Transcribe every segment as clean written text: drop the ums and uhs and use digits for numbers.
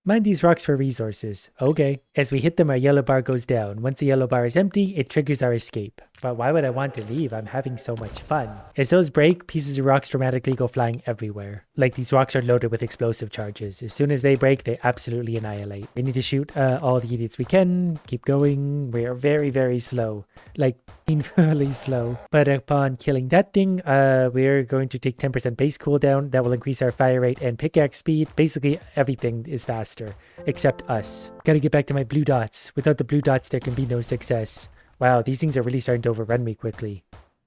Mine these rocks for resources. Okay. As we hit them, our yellow bar goes down. Once the yellow bar is empty, it triggers our escape. But why would I want to leave? I'm having so much fun. As those break, pieces of rocks dramatically go flying everywhere. Like these rocks are loaded with explosive charges. As soon as they break, they absolutely annihilate. We need to shoot all the idiots we can. Keep going. We are very, very slow. Like painfully slow. But upon killing that thing, we're going to take 10% base cooldown. That will increase our fire rate and pickaxe speed. Basically, everything is faster. Except us. Gotta get back to my blue dots. Without the blue dots, there can be no success. Wow, these things are really starting to overrun me quickly.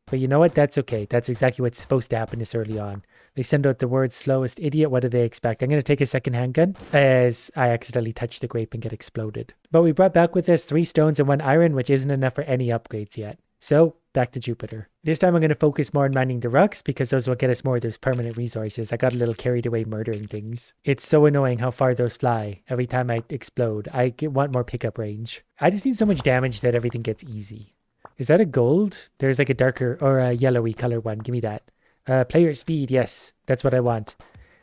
But you know what? That's okay. That's exactly what's supposed to happen this early on. They send out the word slowest idiot. What do they expect? I'm going to take a second handgun as I accidentally touch the grape and get exploded. But we brought back with us 3 stones and 1 iron, which isn't enough for any upgrades yet. So back to Jupiter. This time I'm going to focus more on mining the rocks because those will get us more of those permanent resources. I got a little carried away murdering things. It's so annoying how far those fly every time I explode. I want more pickup range. I just need so much damage that everything gets easy. Is that a gold? There's like a darker or a yellowy color one. Give me that. Player speed. Yes, that's what I want.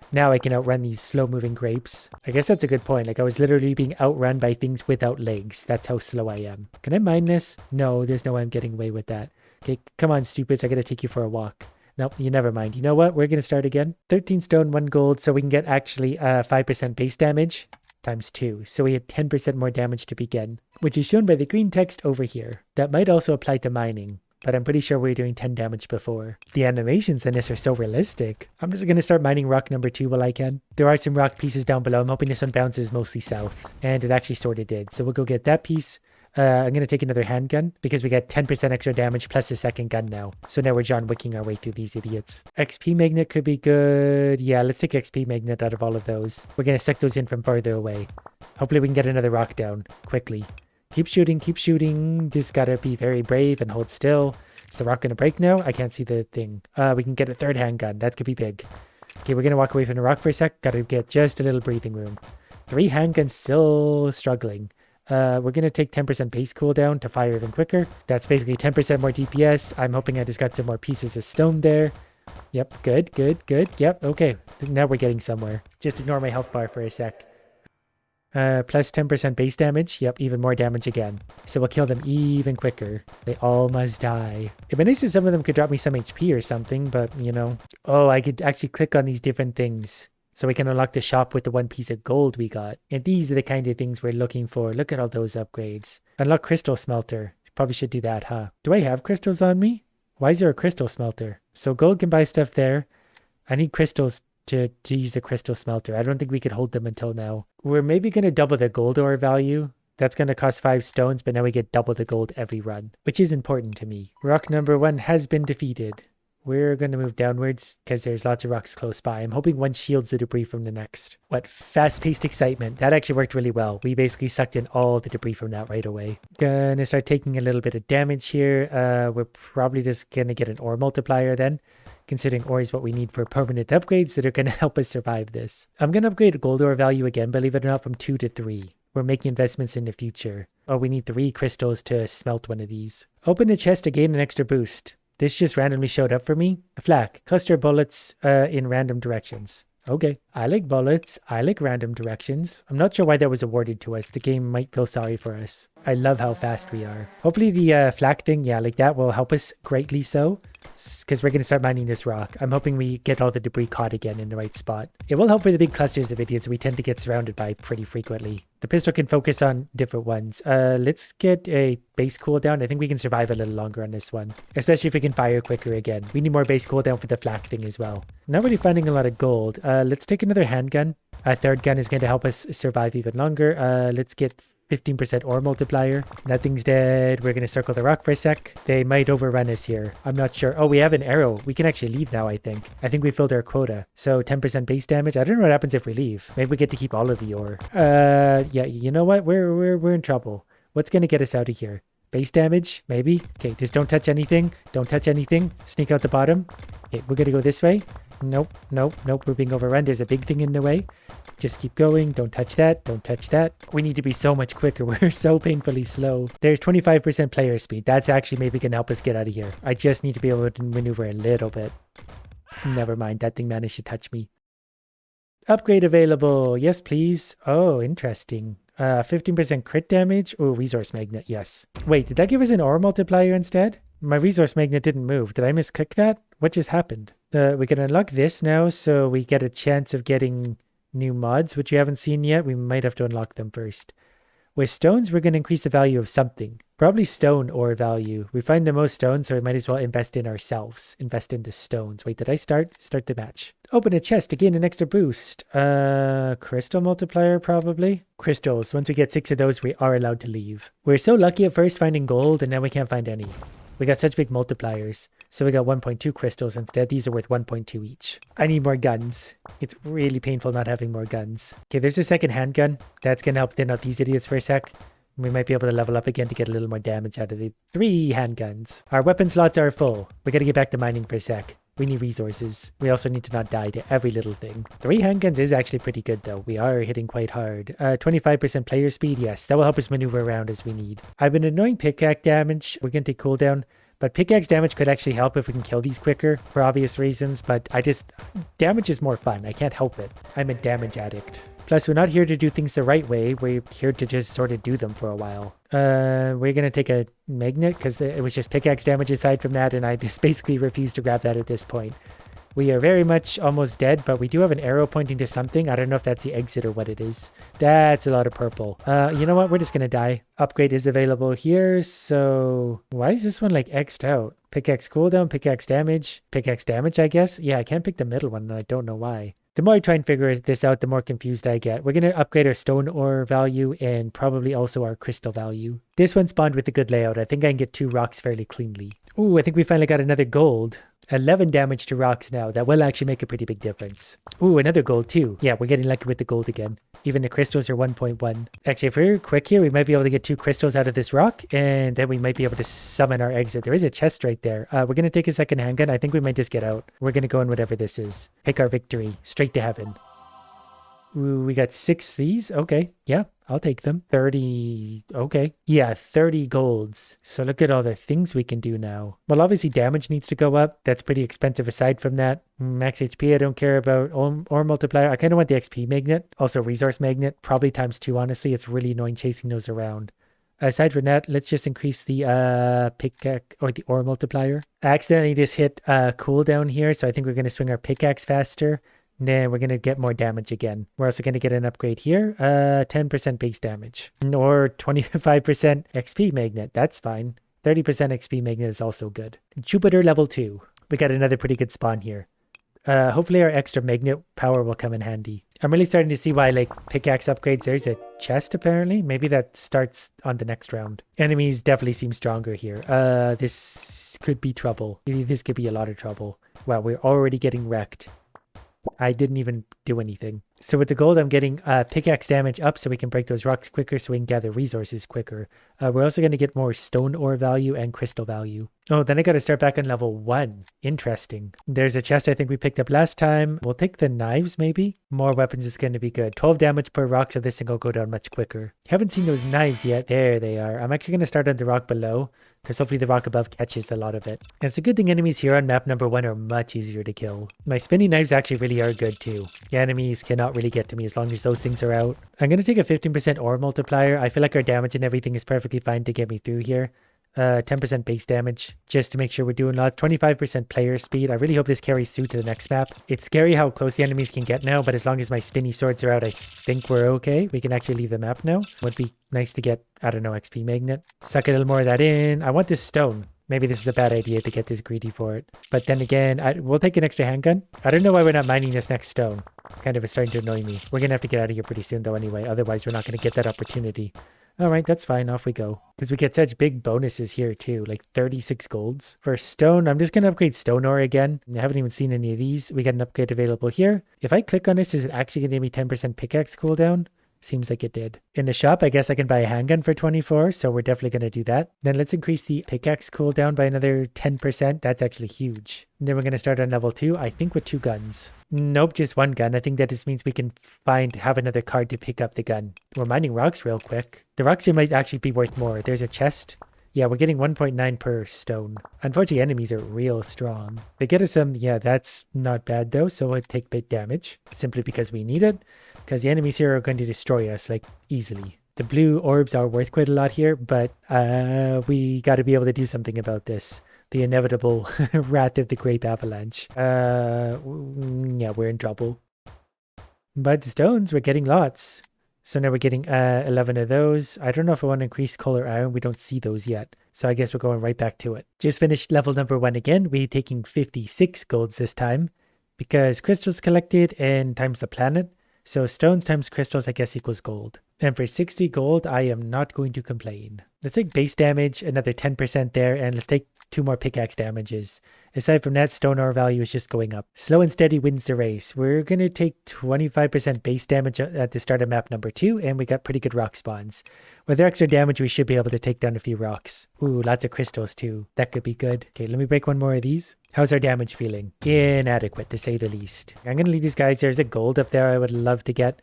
Now I can outrun these slow-moving grapes. I guess that's a good point. Like I was literally being outrun by things without legs. That's how slow I am. Can I mine this? No, there's no way I'm getting away with that. Okay, come on, stupids. I gotta take you for a walk. Nope, you never mind. You know what? We're gonna start again. 13 stone, 1 gold, so we can get actually 5% base damage times 2. So we have 10% more damage to begin, which is shown by the green text over here. That might also apply to mining, but I'm pretty sure we were doing 10 damage before. The animations in this are so realistic. I'm just going to start mining rock number 2 while I can. There are some rock pieces down below. I'm hoping this one bounces mostly south. And it actually sort of did. So we'll go get that piece. I'm going to take another handgun because we get 10% extra damage plus a second gun now. So now we're John Wicking our way through these idiots. XP magnet could be good. Yeah, let's take XP magnet out of all of those. We're going to suck those in from further away. Hopefully we can get another rock down quickly. Keep shooting, keep shooting. Just gotta be very brave and hold still. Is the rock gonna break now? I can't see the thing. We can get a 3rd handgun. That could be big. Okay, we're gonna walk away from the rock for a sec. Gotta get just a little breathing room. 3 handguns still struggling. We're gonna take 10% base cooldown to fire even quicker. That's basically 10% more DPS. I'm hoping I just got some more pieces of stone there. Yep, good, good, good. Yep, okay. Now we're getting somewhere. Just ignore my health bar for a sec. Plus 10% base damage. Yep, even more damage again. So we'll kill them even quicker. They all must die. It'd be nice if some of them could drop me some HP or something, but you know. Oh, I could actually click on these different things. So we can unlock the shop with the 1 piece of gold we got. And these are the kind of things we're looking for. Look at all those upgrades. Unlock crystal smelter. Probably should do that, huh? Do I have crystals on me? Why is there a crystal smelter? So gold can buy stuff there. I need crystals to use a crystal smelter. I don't think we could hold them until now. We're maybe going to double the gold ore value. That's going to cost 5 stones, but now we get double the gold every run, which is important to me. Rock number 1 has been defeated. We're going to move downwards because there's lots of rocks close by. I'm hoping one shields the debris from the next. What fast-paced excitement. That actually worked really well. We basically sucked in all the debris from that right away. Gonna start taking a little bit of damage here. We're probably just going to get an ore multiplier then, considering ore is what we need for permanent upgrades that are going to help us survive this. I'm going to upgrade gold ore value again, believe it or not, from 2 to 3. We're making investments in the future. Oh, we need 3 crystals to smelt one of these. Open the chest to gain an extra boost. This just randomly showed up for me. A flak. Cluster bullets in random directions. Okay. I like bullets. I like random directions. I'm not sure why that was awarded to us. The game might feel sorry for us. I love how fast we are. Hopefully the flak thing, yeah, like that will help us greatly so. Because we're going to start mining this rock. I'm hoping we get all the debris caught again in the right spot. It will help for the big clusters of idiots we tend to get surrounded by pretty frequently. The pistol can focus on different ones. Let's get a base cooldown. I think we can survive a little longer on this one. Especially if we can fire quicker again. We need more base cooldown for the flak thing as well. Not really finding a lot of gold. Let's take another handgun. A 3rd gun is going to help us survive even longer. Let's get 15% ore multiplier. That thing's dead. We're going to circle the rock for a sec. They might overrun us here. I'm not sure. Oh, we have an arrow. We can actually leave now, I think. I think we filled our quota. So 10% base damage. I don't know what happens if we leave. Maybe we get to keep all of the ore. Yeah, you know what? We're in trouble. What's going to get us out of here? Base damage? Maybe? Okay, just don't touch anything. Don't touch anything. Sneak out the bottom. Okay, we're going to go this way. Nope, nope, nope. We're being overrun. There's a big thing in the way. Just keep going. Don't touch that. Don't touch that. We need to be so much quicker. We're so painfully slow. There's 25% player speed. That's actually maybe going to help us get out of here. I just need to be able to maneuver a little bit. Never mind. That thing managed to touch me. Upgrade available. Yes, please. Oh, interesting. 15% crit damage. Oh, resource magnet. Yes. Wait, did that give us an ore multiplier instead? My resource magnet didn't move. Did I misclick that? What just happened? We can unlock this now, so we get a chance of getting new mods, which we haven't seen yet. We might have to unlock them first. With stones, we're going to increase the value of something. Probably stone ore value. We find the most stones, so we might as well invest in ourselves. Invest in the stones. Wait, did I start? Start the match. Open a chest to gain an extra boost. Crystal multiplier, probably. Crystals. Once we get 6 of those, we are allowed to leave. We're so lucky at first finding gold, and now we can't find any. We got such big multipliers. So we got 1.2 crystals instead. These are worth 1.2 each. I need more guns. It's really painful not having more guns. Okay, there's a second handgun. That's going to help thin out these idiots for a sec. We might be able to level up again to get a little more damage out of the 3 handguns. Our weapon slots are full. We got to get back to mining for a sec. We need resources. We also need to not die to every little thing. 3 handguns is actually pretty good though. We are hitting quite hard. 25% player speed. Yes, that will help us maneuver around as we need. I've been annoying pickaxe damage. We're going to take cooldown. But pickaxe damage could actually help if we can kill these quicker for obvious reasons. But damage is more fun. I can't help it. I'm a damage addict. Plus, we're not here to do things the right way. We're here to just sort of do them for a while. We're going to take a magnet because it was just pickaxe damage aside from that. And I just basically refuse to grab that at this point. We are very much almost dead, but we do have an arrow pointing to something. I don't know if that's the exit or what it is. That's a lot of purple. You know what? We're just going to die. Upgrade is available here. So why is this one like X'd out? Pickaxe cooldown, pickaxe damage, I guess. Yeah, I can't pick the middle one and I don't know why. The more I try and figure this out, the more confused I get. We're going to upgrade our stone ore value and probably also our crystal value. This one spawned with a good layout. I think I can get 2 rocks fairly cleanly. Ooh, I think we finally got another gold. 11 damage to rocks now. That will actually make a pretty big difference. Ooh, another gold too. Yeah, we're getting lucky with the gold again. Even the crystals are 1.1. Actually, if we're quick here, we might be able to get 2 crystals out of this rock, and then we might be able to summon our exit. There is a chest right there. We're going to take a second handgun. I think we might just get out. We're going to go in whatever this is. Pick our victory. Straight to heaven. Ooh, we got 6 these. Okay. Yeah, I'll take them. 30. Okay. Yeah, 30 golds. So look at all the things we can do now. Well, obviously damage needs to go up. That's pretty expensive aside from that. Max HP, I don't care about. Or multiplier. I kind of want the XP magnet. Also resource magnet. Probably times 2, honestly. It's really annoying chasing those around. Aside from that, let's just increase the pickaxe or the ore multiplier. I accidentally just hit cooldown here. So I think we're going to swing our pickaxe faster. Then we're going to get more damage again. We're also going to get an upgrade here. 10% base damage. Or 25% XP magnet. That's fine. 30% XP magnet is also good. Jupiter level 2. We got another pretty good spawn here. Hopefully our extra magnet power will come in handy. I'm really starting to see why like pickaxe upgrades. There's a chest apparently. Maybe that starts on the next round. Enemies definitely seem stronger here. This could be trouble. This could be a lot of trouble. Wow, we're already getting wrecked. I didn't even do anything. So with the gold, I'm getting pickaxe damage up so we can break those rocks quicker so we can gather resources quicker. We're also going to get more stone ore value and crystal value. Oh, then I got to start back on level 1. Interesting. There's a chest I think we picked up last time. We'll take the knives maybe. More weapons is going to be good. 12 damage per rock, so this thing will go down much quicker. Haven't seen those knives yet. There they are. I'm actually going to start on the rock below because hopefully the rock above catches a lot of it. And it's a good thing enemies here on map number 1 are much easier to kill. My spinning knives actually really are good too. The enemies cannot really get to me as long as those things are out. I'm going to take a 15% ore multiplier. I feel like our damage and everything is perfectly fine to get me through here. 10% base damage just to make sure we're doing lots. 25% player speed. I really hope this carries through to the next map. It's scary how close the enemies can get now, but as long as my spinny swords are out, I think we're okay. We can actually leave the map now. Would be nice to get, I don't know, XP magnet. Suck a little more of that in. I want this stone. Maybe this is a bad idea to get this greedy for it. But then again, we'll take an extra handgun. I don't know why we're not mining this next stone. Kind of is starting to annoy me. We're going to have to get out of here pretty soon though anyway. Otherwise, we're not going to get that opportunity. All right, that's fine. Off we go. Because we get such big bonuses here too, like 36 golds. For stone, I'm just going to upgrade stone ore again. I haven't even seen any of these. We got an upgrade available here. If I click on this, is it actually going to give me 10% pickaxe cooldown? Seems like it did. In the shop, I guess I can buy a handgun for 24, so we're definitely going to do that. Then let's increase the pickaxe cooldown by another 10%. That's actually huge. And then we're going to start on level 2, I think with 2 guns. Nope, just 1 gun. I think that just means we can have another card to pick up the gun. We're mining rocks real quick. The rocks here might actually be worth more. There's a chest. Yeah, we're getting 1.9 per stone. Unfortunately, enemies are real strong. They get us some, yeah, that's not bad though, so we'll take bit damage simply because we need it, because the enemies here are going to destroy us like easily. The blue orbs are worth quite a lot here, but we got to be able to do something about this. The inevitable wrath of the grape avalanche. Yeah, we're in trouble. But stones, we're getting lots. So now we're getting 11 of those. I don't know if I want to increase coal or iron. We don't see those yet. So I guess we're going right back to it. Just finished level number 1 again. We're taking 56 golds this time because crystals collected and times the planet. So stones times crystals, I guess, equals gold. And for 60 gold, I am not going to complain. Let's take base damage, another 10% there, and let's take 2 more pickaxe damages. Aside from that, stone ore value is just going up. Slow and steady wins the race. We're going to take 25% base damage at the start of map number 2, and we got pretty good rock spawns. With extra damage, we should be able to take down a few rocks. Ooh, lots of crystals too. That could be good. Okay, let me break one more of these. How's our damage feeling? Inadequate, to say the least. I'm going to leave these guys. There's a gold up there I would love to get.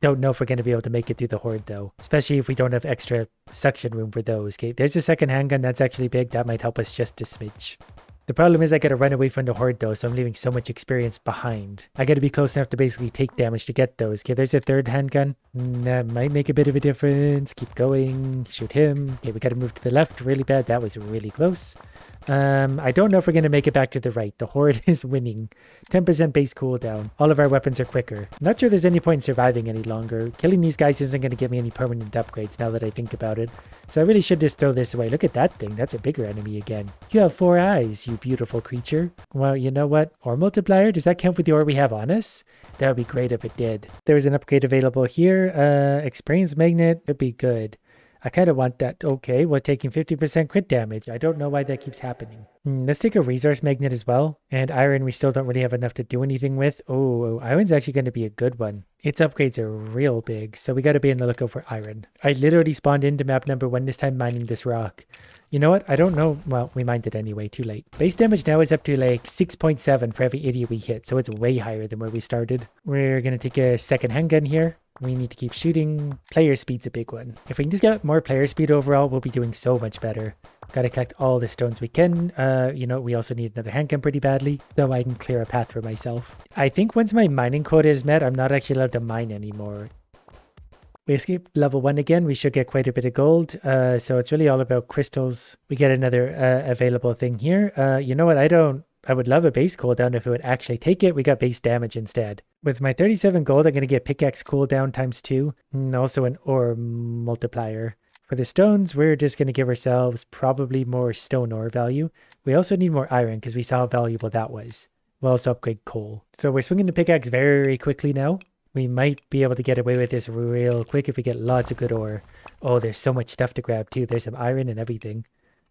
Don't know if we're going to be able to make it through the horde though, especially if we don't have extra suction room for those. Okay, there's a second handgun that's actually big. That might help us just a smidge. The problem is I got to run away from the horde though, so I'm leaving so much experience behind. I got to be close enough to basically take damage to get those. Okay, there's a third handgun. That might make a bit of a difference. Keep going. Shoot him. Okay, we got to move to the left really bad. That was really close. I don't know if we're going to make it back to the right. The horde is winning. 10% base cooldown. All of our weapons are quicker. Not sure there's any point in surviving any longer. Killing these guys isn't going to give me any permanent upgrades now that I think about it. So I really should just throw this away. Look at that thing. That's a bigger enemy again. You have 4 eyes, you beautiful creature. Well, you know what? Ore multiplier? Does that count with the ore we have on us? That would be great if it did. There was an upgrade available here. Experience magnet would be good. I kind of want that. Okay, we're taking 50% crit damage. I don't know why that keeps happening. Let's take a resource magnet as well. And iron, we still don't really have enough to do anything with. Oh, iron's actually going to be a good one. Its upgrades are real big, so we got to be on the lookout for iron. I literally spawned into map number 1 this time mining this rock. You know what? I don't know. Well, we mined it anyway. Too late. Base damage now is up to like 6.7 for every idiot we hit, so it's way higher than where we started. We're going to take a second handgun here. We need to keep shooting. Player speed's a big one. If we can just get more player speed overall, we'll be doing so much better. Gotta collect all the stones we can. You know, we also need another handgun pretty badly, though I can clear a path for myself. I think once my mining quota is met, I'm not actually allowed to mine anymore. We escape level 1 again. We should get quite a bit of gold. So it's really all about crystals. We get another available thing here. You know what? I would love a base cooldown if it would actually take it. We got base damage instead. With my 37 gold, I'm going to get pickaxe cooldown times 2. And also an ore multiplier. For the stones, we're just going to give ourselves probably more stone ore value. We also need more iron because we saw how valuable that was. We'll also upgrade coal. So we're swinging the pickaxe very quickly now. We might be able to get away with this real quick if we get lots of good ore. Oh, there's so much stuff to grab too. There's some iron and everything.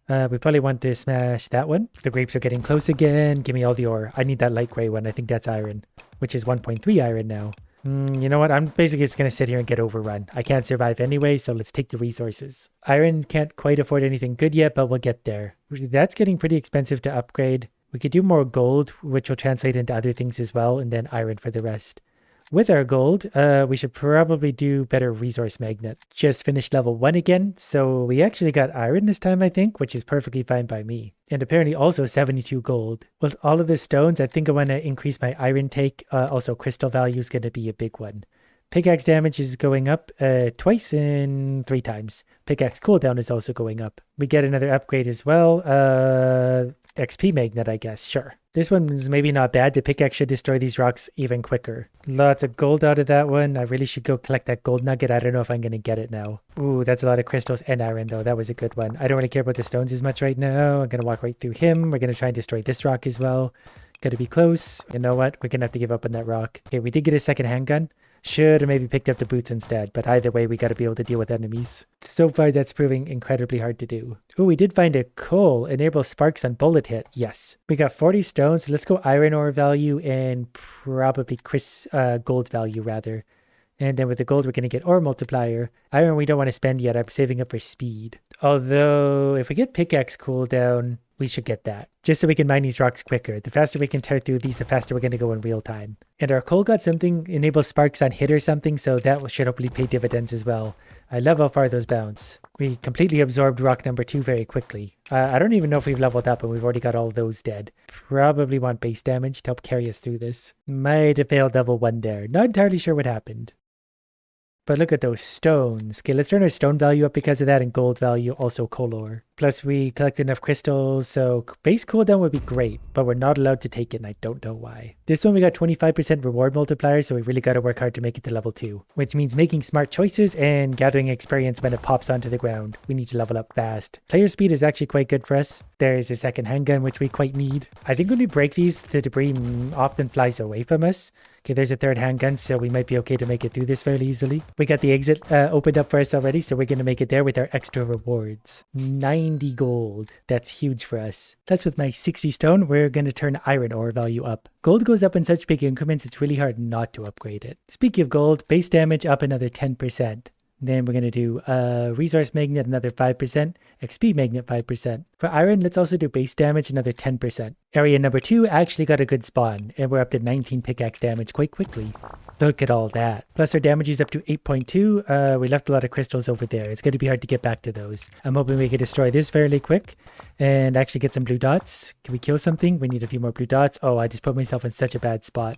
We probably want to smash that one. The grapes are getting close again. Give me all the ore. I need that light gray one. I think that's iron, which is 1.3 iron now. You know what? I'm basically just going to sit here and get overrun. I can't survive anyway, so let's take the resources. Iron can't quite afford anything good yet, but we'll get there. That's getting pretty expensive to upgrade. We could do more gold, which will translate into other things as well, and then iron for the rest. With our gold, we should probably do better resource magnet. Just finished level 1 again, so we actually got iron this time, I think, which is perfectly fine by me. And apparently also 72 gold. With all of the stones, I think I want to increase my iron take. Also, crystal value is going to be a big one. Pickaxe damage is going up twice and 3 times. Pickaxe cooldown is also going up. We get another upgrade as well. XP magnet, I guess. Sure. This one's maybe not bad. The pickaxe should destroy these rocks even quicker. Lots of gold out of that one. I really should go collect that gold nugget. I don't know if I'm going to get it now. Ooh, that's a lot of crystals and iron though. That was a good one. I don't really care about the stones as much right now. I'm going to walk right through him. We're going to try and destroy this rock as well. Got to be close. You know what? We're going to have to give up on that rock. Okay, we did get a second handgun. Should have maybe picked up the boots instead, but either way, we got to be able to deal with enemies. So far, that's proving incredibly hard to do. Oh, we did find a coal. Enable sparks on bullet hit. Yes. We got 40 stones. Let's go iron ore value and probably gold value rather. And then with the gold, we're going to get ore multiplier. Iron we don't want to spend yet. I'm saving up for speed. Although, if we get pickaxe cooldown, we should get that. Just so we can mine these rocks quicker. The faster we can tear through these, the faster we're going to go in real time. And our coal got something, enables sparks on hit or something, so that should hopefully pay dividends as well. I love how far those bounce. We completely absorbed rock number 2 very quickly. I don't even know if we've leveled up and we've already got all of those dead. Probably want base damage to help carry us through this. Might have failed level 1 there. Not entirely sure what happened. But look at those stones. Okay, let's turn our stone value up because of that, and gold value also coal ore. Plus we collect enough crystals, so base cooldown would be great, but we're not allowed to take it and I don't know why. This one we got 25% reward multiplier, so we really got to work hard to make it to level 2, which means making smart choices and gathering experience when it pops onto the ground. We need to level up fast. Player speed is actually quite good for us. There's a second handgun, which we quite need. I think when we break these, the debris often flies away from us. Okay, there's a third handgun, so we might be okay to make it through this fairly easily. We got the exit opened up for us already, so we're going to make it there with our extra rewards. 90 gold. That's huge for us. Plus with my 60 stone, we're going to turn iron ore value up. Gold goes up in such big increments, it's really hard not to upgrade it. Speaking of gold, base damage up another 10%. Then we're going to do resource magnet another 5%, XP magnet 5%. For iron, let's also do base damage another 10%. Area number 2 actually got a good spawn, and we're up to 19 pickaxe damage quite quickly. Look at all that. Plus our damage is up to 8.2. We left a lot of crystals over there. It's going to be hard to get back to those. I'm hoping we can destroy this fairly quick and actually get some blue dots. Can we kill something? We need a few more blue dots. Oh, I just put myself in such a bad spot.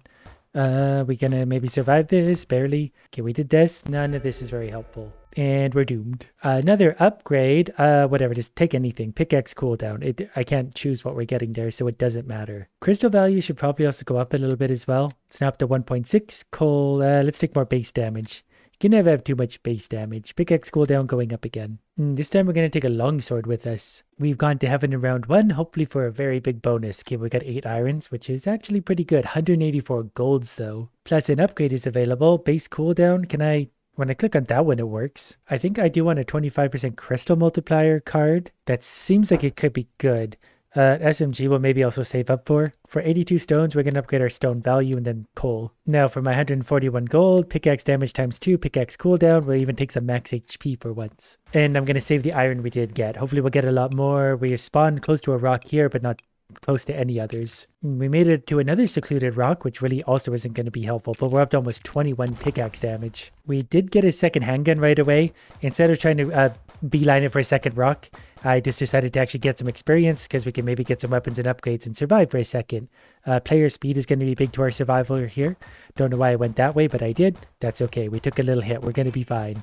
We gonna maybe survive this? Barely. Okay, we did this. None of this is very helpful. And we're doomed. Another upgrade. Whatever, just take anything. Pickaxe cooldown. I can't choose what we're getting there, so it doesn't matter. Crystal value should probably also go up a little bit as well. It's now up to 1.6. Coal, let's take more base damage. You can never have too much base damage. Pickaxe cooldown going up again. This time we're going to take a longsword with us. We've gone to heaven in round 1, hopefully for a very big bonus. Okay, we got 8 irons, which is actually pretty good. 184 golds though. Plus an upgrade is available. Base cooldown. When I click on that one, it works. I think I do want a 25% crystal multiplier card. That seems like it could be good. SMG will maybe also save up for. For 82 stones, we're going to upgrade our stone value and then coal. Now for my 141 gold, pickaxe damage times 2, pickaxe cooldown. We'll even take some max HP for once. And I'm going to save the iron we did get. Hopefully we'll get a lot more. We spawned close to a rock here, but not close to any others. We made it to another secluded rock, which really also isn't going to be helpful, but we're up to almost 21 pickaxe damage. We did get a second handgun right away. Instead of trying to beeline it for a second rock, I just decided to actually get some experience because we can maybe get some weapons and upgrades and survive for a second. Player speed is going to be big to our survival here. Don't know why I went that way, but I did. That's okay. We took a little hit. We're going to be fine.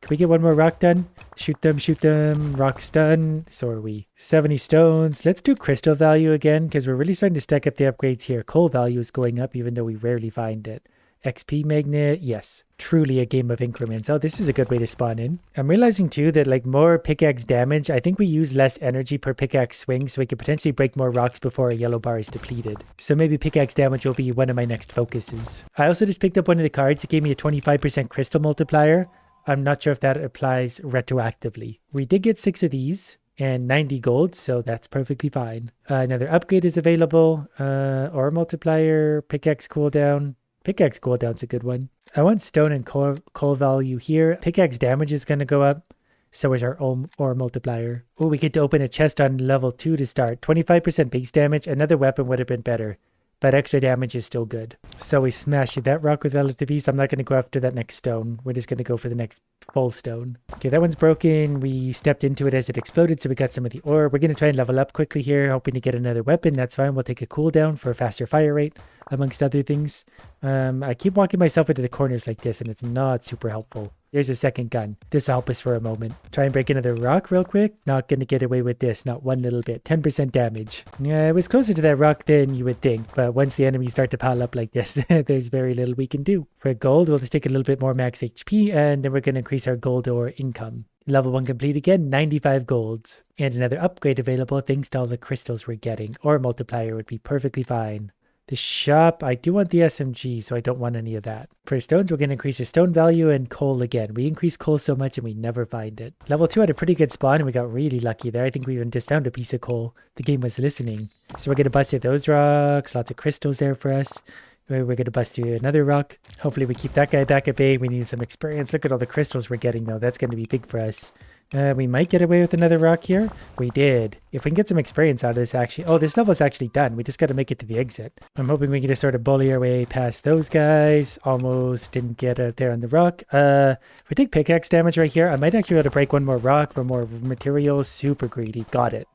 Can we get one more rock done? Shoot them. Rock's done. So are we. 70 stones. Let's do crystal value again because we're really starting to stack up the upgrades here. Coal value is going up even though we rarely find it. XP magnet, yes. Truly a game of increments. Oh, this is a good way to spawn in. I'm realizing too that like more pickaxe damage, I think we use less energy per pickaxe swing, so we could potentially break more rocks before a yellow bar is depleted. So maybe pickaxe damage will be one of my next focuses. I also just picked up one of the cards. It gave me a 25% crystal multiplier. I'm not sure if that applies retroactively. We did get 6 of these and 90 gold, so that's perfectly fine. Another upgrade is available. Ore multiplier, pickaxe cooldown. Pickaxe cooldown's a good one. I want stone and coal value here. Pickaxe damage is going to go up. So is our ore multiplier. Oh, we get to open a chest on level 2 to start. 25% base damage. Another weapon would have been better. But extra damage is still good. So we smashed that rock with relative ease. I'm not going to go after that next stone. We're just going to go for the next full stone. Okay, that one's broken. We stepped into it as it exploded, so we got some of the ore. We're going to try and level up quickly here, hoping to get another weapon. That's fine. We'll take a cooldown for a faster fire rate, amongst other things. I keep walking myself into the corners like this, and it's not super helpful. There's a second gun. This will help us for a moment. Try and break another rock real quick. Not going to get away with this. Not one little bit. 10% damage. Yeah, it was closer to that rock than you would think. But once the enemies start to pile up like this, there's very little we can do. For gold, we'll just take a little bit more max HP. And then we're going to increase our gold ore income. Level 1 complete again. 95 golds. And another upgrade available thanks to all the crystals we're getting. Ore multiplier would be perfectly fine. The shop, I do want the SMG, so I don't want any of that. For stones, we're going to increase the stone value and coal again. We increase coal so much and we never find it. Level 2 had a pretty good spawn and we got really lucky there. I think we even just found a piece of coal. The game was listening. So we're going to bust through those rocks. Lots of crystals there for us. We're going to bust through another rock. Hopefully we keep that guy back at bay. We need some experience. Look at all the crystals we're getting though. That's going to be big for us. We might get away with another rock here. We did. If we can get some experience out of this, actually. Oh, this level's actually done. We just got to make it to the exit. I'm hoping we can just sort of bully our way past those guys. Almost didn't get out there on the rock. If we take pickaxe damage right here, I might actually be able to break one more rock for more materials. Super greedy. Got it.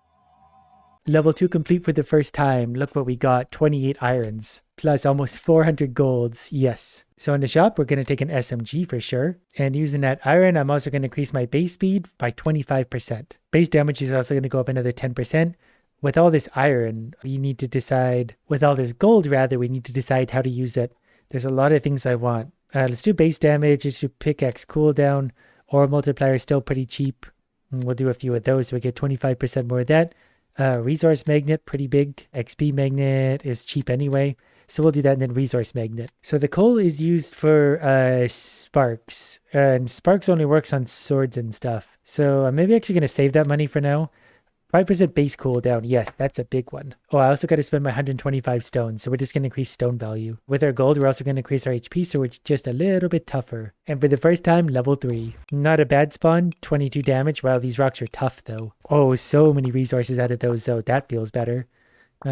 Level 2 complete for the first time. Look what we got. 28 irons. Plus almost 400 golds. Yes. So in the shop, we're going to take an SMG for sure. And using that iron, I'm also going to increase my base speed by 25%. Base damage is also going to go up another 10%. With all this iron, we need to decide, with all this gold rather, we need to decide how to use it. There's a lot of things I want. Let's do base damage. Let's do pickaxe cooldown. Ore multiplier is still pretty cheap. And we'll do a few of those so we get 25% more of that. Resource magnet, pretty big. XP magnet is cheap anyway. So we'll do that and then resource magnet. So the coal is used for sparks. And sparks only works on swords and stuff. So I'm maybe actually going to save that money for now. 5% base cooldown. Yes, that's a big one. Oh, I also got to spend my 125 stones. So we're just going to increase stone value. With our gold, we're also going to increase our HP. So we're just a little bit tougher. And for the first time, level 3. Not a bad spawn. 22 damage. Wow, these rocks are tough though. Oh, so many resources out of those though. That feels better.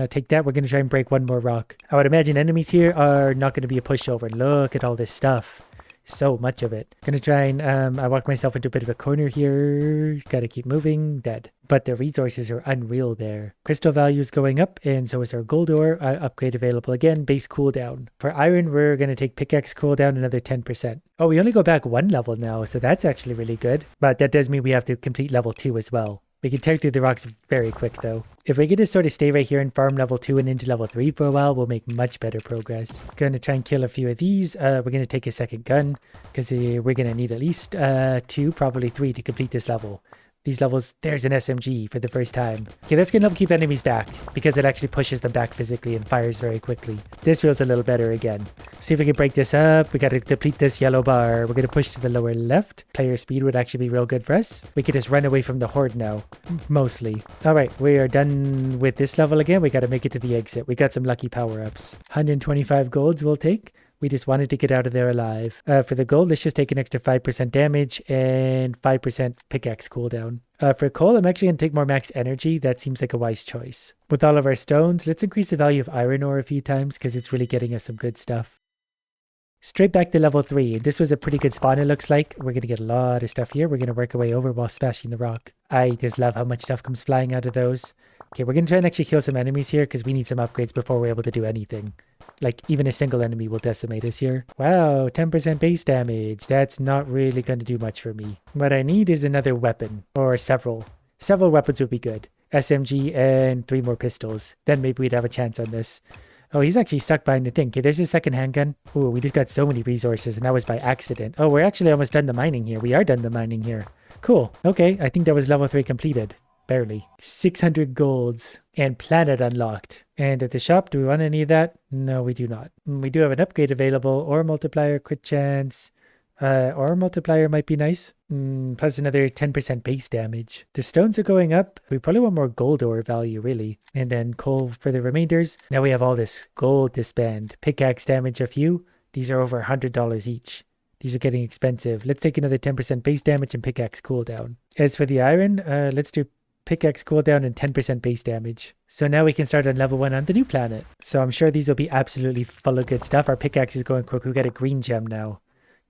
Take that. We're going to try and break one more rock. I would imagine enemies here are not going to be a pushover. Look at all this stuff. So much of it. Gonna try and I walk myself into a bit of a corner here. Gotta keep moving. Dead. But the resources are unreal there. Crystal value is going up, and so is our gold ore. Upgrade available again. Base cooldown. For iron, we're gonna take pickaxe cooldown another 10%. Oh, we only go back one level now, so that's actually really good. But that does mean we have to complete level 2 as well. We can tear through the rocks very quick though. If we could just sort of stay right here and farm level 2 and into level 3 for a while, we'll make much better progress. Gonna try and kill a few of these. We're gonna take a second gun because we're gonna need at least 2, probably 3 to complete this level. These levels, there's an SMG for the first time. Okay, that's gonna help keep enemies back because it actually pushes them back physically and fires very quickly. This feels a little better again. See if we can break this up. We gotta deplete this yellow bar. We're gonna push to the lower left. Player speed would actually be real good for us. We could just run away from the horde now, mostly. All right, we are done with this level again. We gotta make it to the exit. We got some lucky power-ups. 125 golds we'll take. We just wanted to get out of there alive. For the gold, let's just take an extra 5% damage and 5% pickaxe cooldown. For coal, I'm actually going to take more max energy. That seems like a wise choice. With all of our stones, let's increase the value of iron ore a few times because it's really getting us some good stuff. Straight back to level 3. This was a pretty good spawn, it looks like. We're going to get a lot of stuff here. We're going to work our way over while smashing the rock. I just love how much stuff comes flying out of those. Okay, we're going to try and actually kill some enemies here because we need some upgrades before we're able to do anything. Like, even a single enemy will decimate us here. Wow, 10% base damage. That's not really going to do much for me. What I need is another weapon. Or several. Several weapons would be good. SMG and 3 more pistols. Then maybe we'd have a chance on this. Oh, he's actually stuck behind the thing. Okay, there's a second handgun. Ooh, we just got so many resources, and that was by accident. Oh, we're actually almost done the mining here. We are done the mining here. Cool. Okay, I think that was level 3 completed. Barely. 600 golds. And planet unlocked. And at the shop, do we want any of that? No, we do not. We do have an upgrade available. Ore multiplier, crit chance. Ore multiplier might be nice. Plus another 10% base damage. The stones are going up. We probably want more gold ore value, really. And then coal for the remainders. Now we have all this gold to spend. Pickaxe damage a few. These are over $100 each. These are getting expensive. Let's take another 10% base damage and pickaxe cooldown. As for the iron, let's do pickaxe cooldown and 10% base damage. So now we can start on level 1 on the new planet. So I'm sure these will be absolutely full of good stuff. Our pickaxe is going quick. We got a green gem now.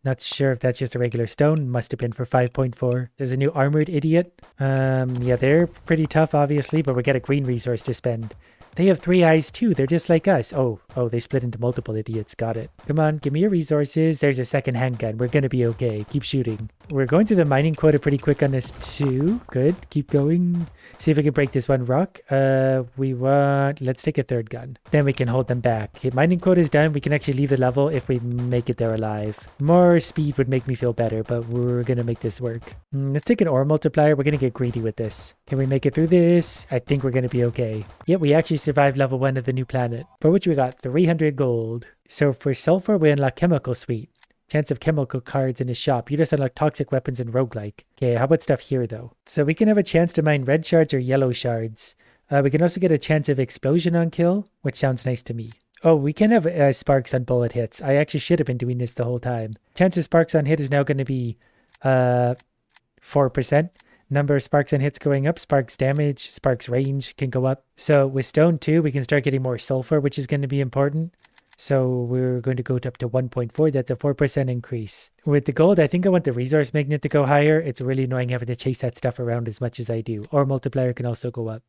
Not sure if that's just a regular stone. Must have been for 5.4. There's a new armored idiot. Yeah, they're pretty tough, obviously, but we got a green resource to spend. They have 3 eyes too. They're just like us. Oh, they split into multiple idiots. Got it. Come on, give me your resources. There's a second handgun. We're going to be okay. Keep shooting. We're going through the mining quota pretty quick on this too. Good. Keep going. See if we can break this one rock. Let's take a third gun. Then we can hold them back. Okay, mining quota is done. We can actually leave the level if we make it there alive. More speed would make me feel better, but we're going to make this work. Let's take an ore multiplier. We're going to get greedy with this. Can we make it through this? I think we're going to be okay. Yep, we actually survived level 1 of the new planet. For which we got 300 gold. So for sulfur, we unlock chemical suite. Chance of chemical cards in his shop. You just unlock toxic weapons and roguelike. Okay, how about stuff here though? So we can have a chance to mine red shards or yellow shards. We can also get a chance of explosion on kill, which sounds nice to me. Oh, we can have sparks on bullet hits. I actually should have been doing this the whole time. Chance of sparks on hit is now going to be 4%. Number of sparks and hits going up, sparks damage, sparks range can go up. So with stone too, we can start getting more sulfur, which is going to be important. So we're going to go up to 1.4. That's a 4% increase. With the gold, I think I want the resource magnet to go higher. It's really annoying having to chase that stuff around as much as I do. Or multiplier can also go up.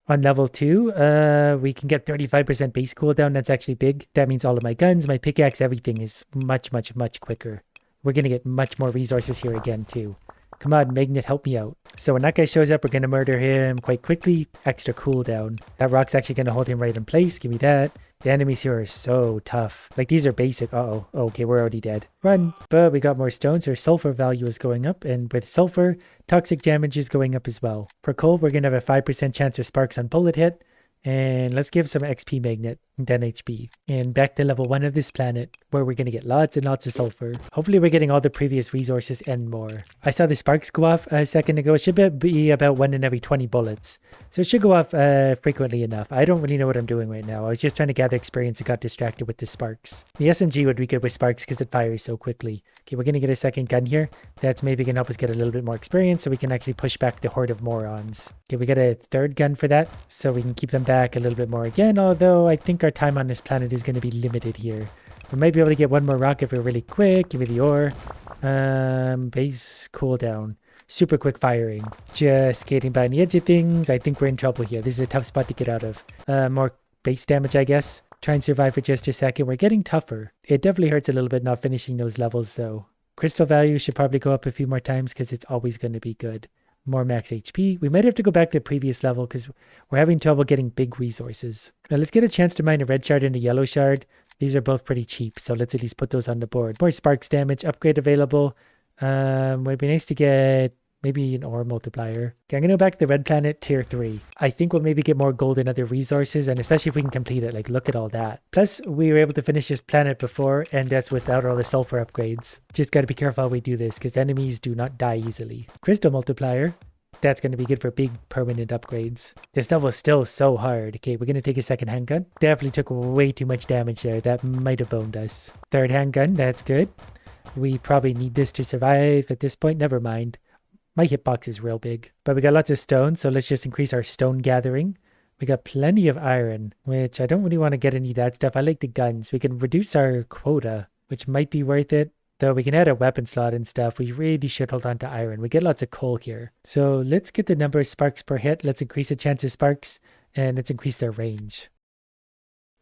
On level 2, we can get 35% base cooldown. That's actually big. That means all of my guns, my pickaxe, everything is much, much, much quicker. We're going to get much more resources here again too. Come on, Magnet, help me out. So when that guy shows up, we're going to murder him quite quickly. Extra cooldown. That rock's actually going to hold him right in place. Give me that. The enemies here are so tough. Like, these are basic. Uh-oh. Okay, we're already dead. Run. But we got more stones. Our sulfur value is going up. And with sulfur, toxic damage is going up as well. For coal, we're going to have a 5% chance of sparks on bullet hit. And let's give some XP magnet and then HP. And back to level 1 of this planet, where we're going to get lots and lots of sulfur. Hopefully we're getting all the previous resources and more. I saw the sparks go off a second ago. It should be about 1 in every 20 bullets. So it should go off frequently enough. I don't really know what I'm doing right now. I was just trying to gather experience and got distracted with the sparks. The SMG would be good with sparks because it fires so quickly. Okay, we're going to get a second gun here. That's maybe going to help us get a little bit more experience so we can actually push back the horde of morons. Okay, we got a third gun for that so we can keep them back a little bit more again, although I think our time on this planet is going to be limited here. We might be able to get one more rock if we're really quick. Give me the ore. Base cooldown. Super quick firing. Just skating by the edge of things. I think we're in trouble here. This is a tough spot to get out of. More base damage, I guess. Try and survive for just a second. We're getting tougher. It definitely hurts a little bit not finishing those levels, though. Crystal value should probably go up a few more times because it's always going to be good. More max HP. We might have to go back to the previous level because we're having trouble getting big resources. Now let's get a chance to mine a red shard and a yellow shard. These are both pretty cheap, so let's at least put those on the board. More sparks damage, upgrade available. Would be nice to get maybe an ore multiplier. Okay, I'm going to go back to the red planet, tier 3. I think we'll maybe get more gold and other resources, and especially if we can complete it. Like, look at all that. Plus, we were able to finish this planet before, and that's without all the sulfur upgrades. Just got to be careful how we do this, because enemies do not die easily. Crystal multiplier. That's going to be good for big permanent upgrades. This level is still so hard. Okay, we're going to take a second handgun. Definitely took way too much damage there. That might have boned us. Third handgun, that's good. We probably need this to survive at this point. Never mind. My hitbox is real big. But we got lots of stone, so let's just increase our stone gathering. We got plenty of iron, which I don't really want to get any of that stuff. I like the guns. We can reduce our quota, which might be worth it. Though we can add a weapon slot and stuff. We really should hold on to iron. We get lots of coal here. So let's get the number of sparks per hit. Let's increase the chance of sparks, and let's increase their range.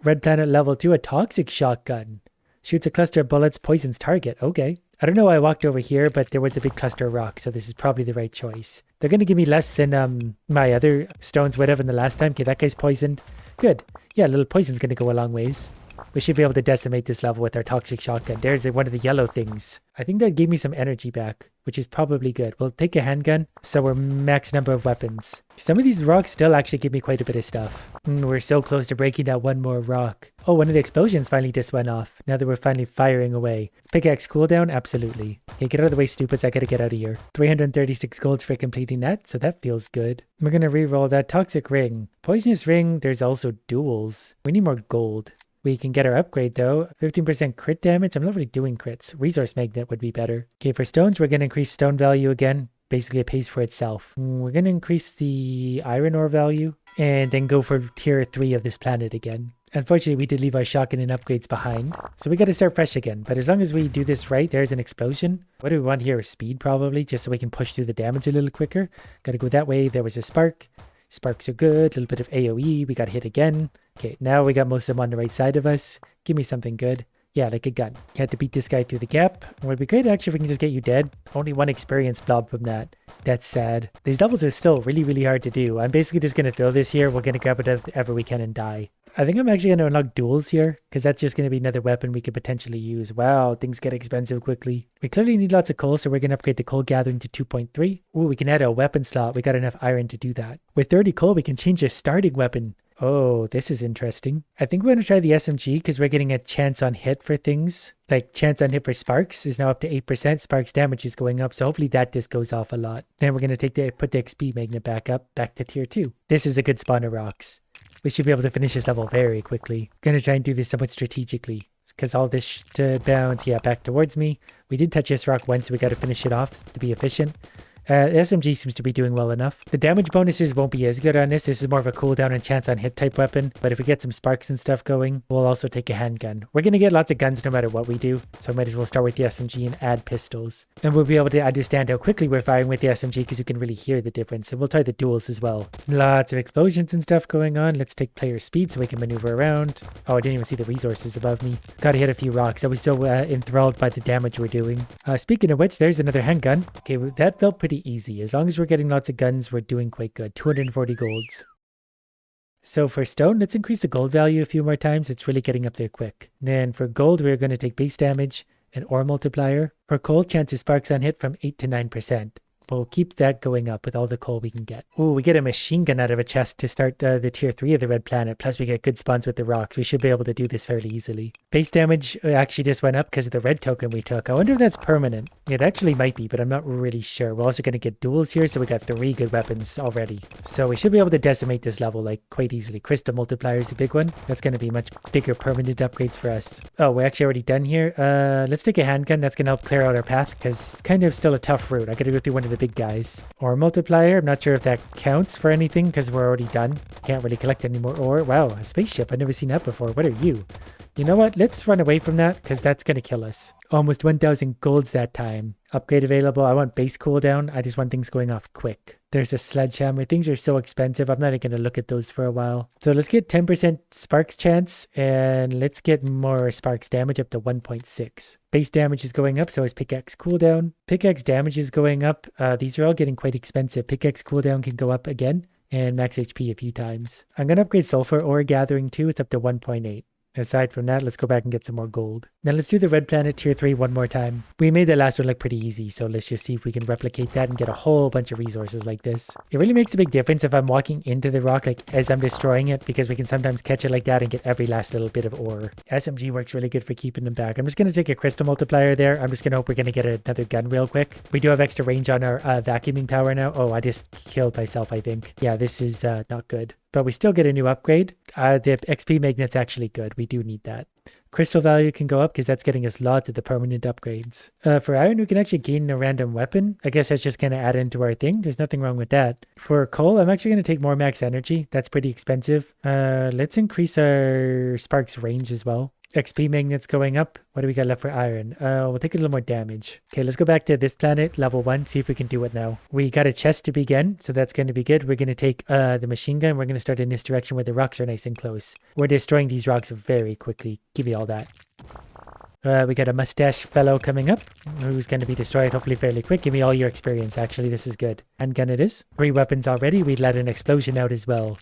Red planet level 2, a toxic shotgun. Shoots a cluster of bullets, poisons target. Okay. I don't know why I walked over here, but there was a big cluster of rocks, so this is probably the right choice. They're going to give me less than my other stones would have in the last time. Okay, that guy's poisoned. Good. Yeah, a little poison's going to go a long ways. We should be able to decimate this level with our toxic shotgun. There's one of the yellow things. I think that gave me some energy back, which is probably good. We'll take a handgun, so we're max number of weapons. Some of these rocks still actually give me quite a bit of stuff. We're so close to breaking that one more rock. Oh, one of the explosions finally just went off. Now that we're finally firing away. Pickaxe cooldown? Absolutely. Okay, get out of the way, stupids. I gotta get out of here. 336 golds for completing that, so that feels good. We're gonna re-roll that toxic ring. Poisonous ring, there's also duels. We need more gold. We can get our upgrade though. 15% crit damage. I'm not really doing crits. Resource magnet would be better. Okay, for stones, we're going to increase stone value again. Basically, it pays for itself. We're going to increase the iron ore value and then go for tier 3 of this planet again. Unfortunately, we did leave our shotgun and upgrades behind. So we got to start fresh again. But as long as we do this right, there's an explosion. What do we want here? Speed probably, just so we can push through the damage a little quicker. Got to go that way. There was a spark. Sparks are good. A little bit of AoE. We got hit again. Okay, now we got most of them on the right side of us. Give me something good. Yeah, like a gun. Had to beat this guy through the gap. It would be great actually if we can just get you dead. Only one experience blob from that. That's sad. These levels are still really, really hard to do. I'm basically just going to throw this here. We're going to grab whatever we can and die. I think I'm actually going to unlock duels here because that's just going to be another weapon we could potentially use. Wow, things get expensive quickly. We clearly need lots of coal, so we're going to upgrade the coal gathering to 2.3. Ooh, we can add a weapon slot. We got enough iron to do that. With 30 coal, we can change a starting weapon. Oh, this is interesting. I think we're going to try the SMG because we're getting a chance on hit for things. Like chance on hit for sparks is now up to 8%. Sparks damage is going up, so hopefully that just goes off a lot. Then we're going to put the XP magnet back up, back to tier 2. This is a good spawn of rocks. We should be able to finish this level very quickly. Going to try and do this somewhat strategically because all this should bounce, yeah, back towards me. We did touch this rock once, so we got to finish it off to be efficient. SMG seems to be doing well enough. The damage bonuses won't be as good on this. This is more of a cooldown and chance on hit type weapon. But if we get some sparks and stuff going, we'll also take a handgun. We're going to get lots of guns no matter what we do. So I might as well start with the SMG and add pistols. And we'll be able to understand how quickly we're firing with the SMG because you can really hear the difference. And we'll try the duels as well. Lots of explosions and stuff going on. Let's take player speed so we can maneuver around. Oh, I didn't even see the resources above me. Gotta hit a few rocks. I was so enthralled by the damage we're doing. Speaking of which, there's another handgun. Okay, well, that felt pretty easy. As long as we're getting lots of guns, we're doing quite good. 240 golds. So for stone, let's increase the gold value a few more times. It's really getting up there quick. Then for gold, we're going to take base damage and ore multiplier. For coal, chance of sparks on hit from 8 to 9%. We'll keep that going up with all the coal we can get. Ooh, we get a machine gun out of a chest to start the tier 3 of the red planet. Plus we get good spawns with the rocks. We should be able to do this fairly easily. Base damage actually just went up because of the red token we took. I wonder if that's permanent. It actually might be, but I'm not really sure. We're also going to get duels here, so we got 3 good weapons already. So we should be able to decimate this level like quite easily. Crystal multiplier is a big one. That's going to be much bigger permanent upgrades for us. Oh, we're actually already done here. Let's take a handgun. That's going to help clear out our path because it's kind of still a tough route. I got to go through one of the big guys. Ore multiplier. I'm not sure if that counts for anything because we're already done. Can't really collect any more ore. Wow, a spaceship. I've never seen that before. What are you? You know what? Let's run away from that because that's going to kill us. Almost 1,000 golds that time. Upgrade available. I want base cooldown. I just want things going off quick. There's a sledgehammer. Things are so expensive. I'm not going to look at those for a while. So let's get 10% sparks chance and let's get more sparks damage up to 1.6. Base damage is going up, so is pickaxe cooldown. Pickaxe damage is going up. These are all getting quite expensive. Pickaxe cooldown can go up again and max HP a few times. I'm going to upgrade sulfur ore gathering too. It's up to 1.8. Aside from that, let's go back and get some more gold. Now let's do the red planet tier 3 one more time. We made the last one look pretty easy, so let's just see if we can replicate that and get a whole bunch of resources like this. It really makes a big difference if I'm walking into the rock like as I'm destroying it, because we can sometimes catch it like that and get every last little bit of ore. SMG works really good for keeping them back. I'm just going to take a crystal multiplier there. I'm just going to hope we're going to get another gun real quick. We do have extra range on our vacuuming power now. Oh, I just killed myself, I think. Yeah, this is not good. But we still get a new upgrade. The XP magnet's actually good. We do need that. Crystal value can go up because that's getting us lots of the permanent upgrades. For iron, we can actually gain a random weapon. I guess that's just going to add into our thing. There's nothing wrong with that. For coal, I'm actually going to take more max energy. That's pretty expensive. Let's increase our sparks range as well. XP magnets going up. What do we got left for iron? We'll take a little more damage. Okay, let's go back to this planet, level 1, see if we can do it now. We got a chest to begin, so that's going to be good. We're going to take the machine gun. We're going to start in this direction where the rocks are nice and close. We're destroying these rocks very quickly. Give me all that. We got a mustache fellow coming up who's going to be destroyed hopefully fairly quick. Give me all your experience. Actually, this is good. Handgun it is. 3 weapons already. We let an explosion out as well.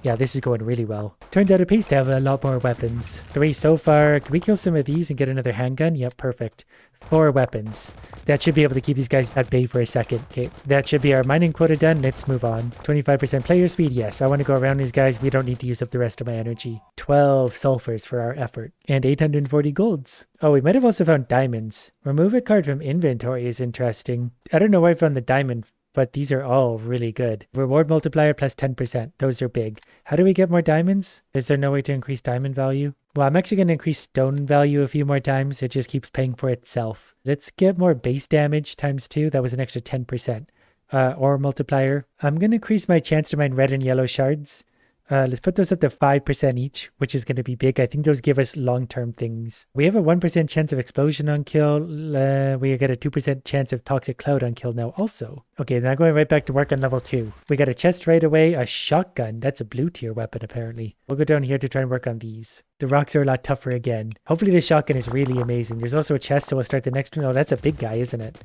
Yeah, this is going really well. Turns out it pays to have a lot more weapons. 3 so far. Can we kill some of these and get another handgun? Yep, perfect. 4 weapons. That should be able to keep these guys at bay for a second. Okay, that should be our mining quota done. Let's move on. 25% player speed. Yes, I want to go around these guys. We don't need to use up the rest of my energy. 12 sulfurs for our effort. And 840 golds. Oh, we might have also found diamonds. Remove a card from inventory is interesting. I don't know where I found the diamond, but these are all really good. Reward multiplier plus 10%. Those are big. How do we get more diamonds? Is there no way to increase diamond value? Well, I'm actually going to increase stone value a few more times. It just keeps paying for itself. Let's get more base damage times 2. That was an extra 10%. Ore multiplier. I'm going to increase my chance to mine red and yellow shards. Let's put those up to 5% each, which is going to be big. I think those give us long-term things. We have a 1% chance of explosion on kill. We get a 2% chance of toxic cloud on kill now also. Okay, now going right back to work on level 2. We got a chest right away, a shotgun. That's a blue tier weapon apparently. We'll go down here to try and work on these. The rocks are a lot tougher again. Hopefully this shotgun is really amazing. There's also a chest, so we'll start the next one. Oh, that's a big guy, isn't it?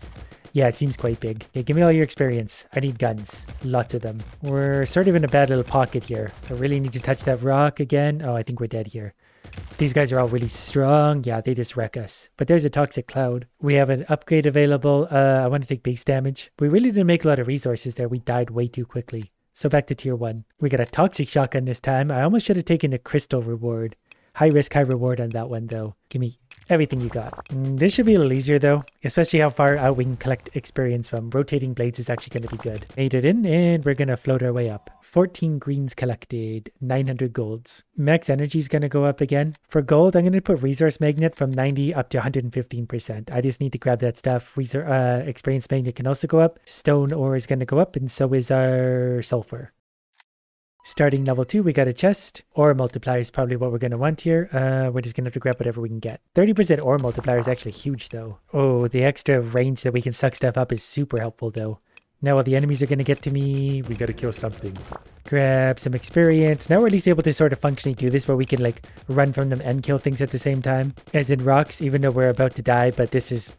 Yeah, it seems quite big. Okay, give me all your experience. I need guns. Lots of them. We're sort of in a bad little pocket here. I really need to touch that rock again. Oh, I think we're dead here. These guys are all really strong. Yeah, they just wreck us. But there's a toxic cloud. We have an upgrade available. I want to take base damage. We really didn't make a lot of resources there. We died way too quickly. So back to tier 1. We got a toxic shotgun this time. I almost should have taken the crystal reward. High risk, high reward on that one though. Give me everything you got. This should be a little easier though, especially how far out we can collect experience from. Rotating blades is actually going to be good. Made it in and we're going to float our way up. 14 greens collected, 900 golds. Max energy is going to go up again. For gold, I'm going to put resource magnet from 90 up to 115%. I just need to grab that stuff. Experience magnet can also go up. Stone ore is going to go up, and so is our sulfur. Starting level 2, we got a chest. Ore multiplier is probably what we're going to want here. We're just going to have to grab whatever we can get. 30% ore multiplier is actually huge, though. Oh, the extra range that we can suck stuff up is super helpful, though. Now while the enemies are going to get to me, we got to kill something. Grab some experience. Now we're at least able to sort of functionally do this where we can like run from them and kill things at the same time. As in rocks, even though we're about to die, but this is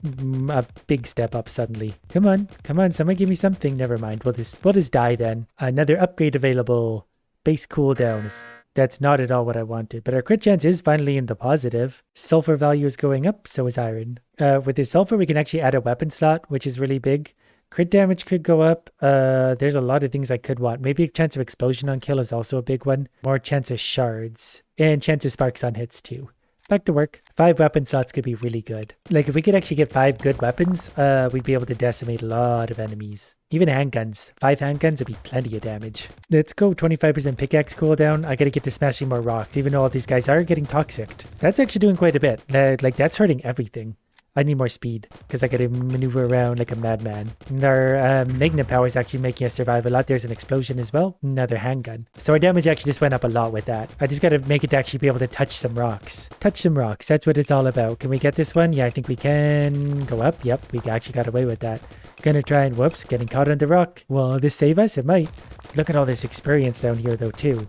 a big step up suddenly. Come on, someone give me something. Never mind, we'll just die then. Another upgrade available. Base cooldowns. That's not at all what I wanted, but our crit chance is finally in the positive. Sulfur value is going up, so is iron. With this sulfur, we can actually add a weapon slot, which is really big. Crit damage could go up. There's a lot of things I could want. Maybe a chance of explosion on kill is also a big one. More chance of shards. And chance of sparks on hits too. Back to work. 5 weapon slots could be really good. Like if we could actually get 5 good weapons, we'd be able to decimate a lot of enemies. Even handguns. 5 handguns would be plenty of damage. Let's go 25% pickaxe cooldown. I gotta get to smashing more rocks, even though all these guys are getting toxicked. That's actually doing quite a bit. Like that's hurting everything. I need more speed because I gotta maneuver around like a madman. And our magnet power is actually making us survive a lot. There's an explosion as well. Another handgun. So our damage actually just went up a lot with that. I just gotta make it to actually be able to touch some rocks. Touch some rocks. That's what it's all about. Can we get this one? Yeah, I think we can go up. Yep, we actually got away with that. Gonna try and whoops, getting caught on the rock. Will this save us? It might. Look at all this experience down here though too.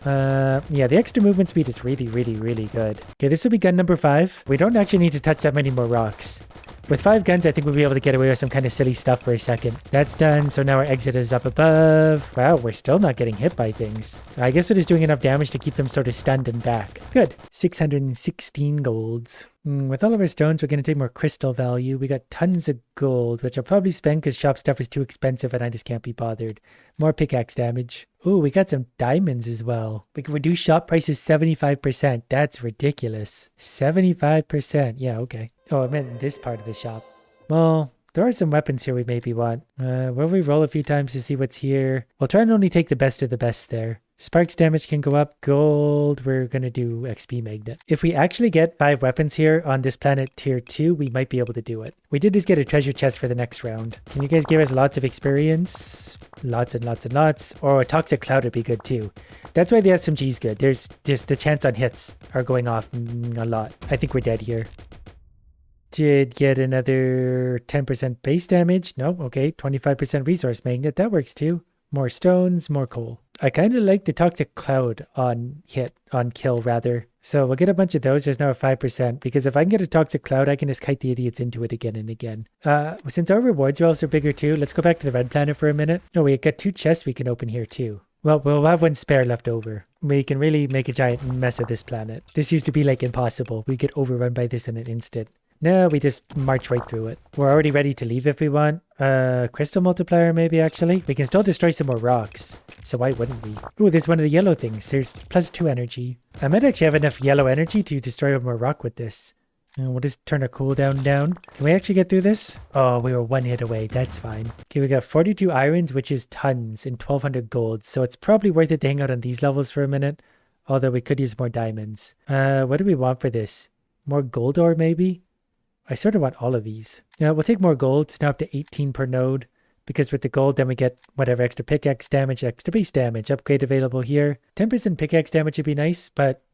Yeah, the extra movement speed is really, really, really good. Okay, this will be gun number 5. We don't actually need to touch that many more rocks. With 5 guns, I think we'll be able to get away with some kind of silly stuff for a second. That's done, so now our exit is up above. Wow, we're still not getting hit by things. I guess it is doing enough damage to keep them sort of stunned and back. Good. 616 golds. With all of our stones, we're going to take more crystal value. We got tons of gold, which I'll probably spend because shop stuff is too expensive and I just can't be bothered. More pickaxe damage. Ooh, we got some diamonds as well. We can reduce shop prices 75%. That's ridiculous. 75%. Yeah, okay. Oh, I meant this part of the shop. Well, there are some weapons here we maybe want. Will we roll a few times to see what's here? We'll try and only take the best of the best there. Sparks damage can go up. Gold, we're going to do XP magnet. If we actually get 5 weapons here on this planet tier 2, we might be able to do it. We did just get a treasure chest for the next round. Can you guys give us lots of experience? Lots and lots and lots. Or a toxic cloud would be good too. That's why the SMG is good. There's just the chance on hits are going off a lot. I think we're dead here. Did get another 10% base damage. No, okay. 25% resource magnet. That works too. More stones, more coal. I kind of like the toxic cloud on kill rather. So we'll get a bunch of those. There's now a 5% because if I can get a toxic cloud, I can just kite the idiots into it again and again. Since our rewards are also bigger too, let's go back to the red planet for a minute. No, we got 2 chests we can open here too. Well, we'll have 1 spare left over. We can really make a giant mess of this planet. This used to be like impossible. We get overrun by this in an instant. No, we just march right through it. We're already ready to leave if we want. Crystal multiplier maybe actually. We can still destroy some more rocks. So why wouldn't we? Ooh, there's one of the yellow things. There's +2 energy. I might actually have enough yellow energy to destroy one more rock with this. We'll just turn our cooldown down. Can we actually get through this? Oh, we were 1 hit away. That's fine. Okay, we got 42 irons, which is tons, and 1200 gold. So it's probably worth it to hang out on these levels for a minute. Although we could use more diamonds. What do we want for this? More gold ore maybe? I sort of want all of these. Yeah, we'll take more gold. It's now up to 18 per node. Because with the gold, then we get whatever extra pickaxe damage, extra base damage. Upgrade available here. 10% pickaxe damage would be nice, but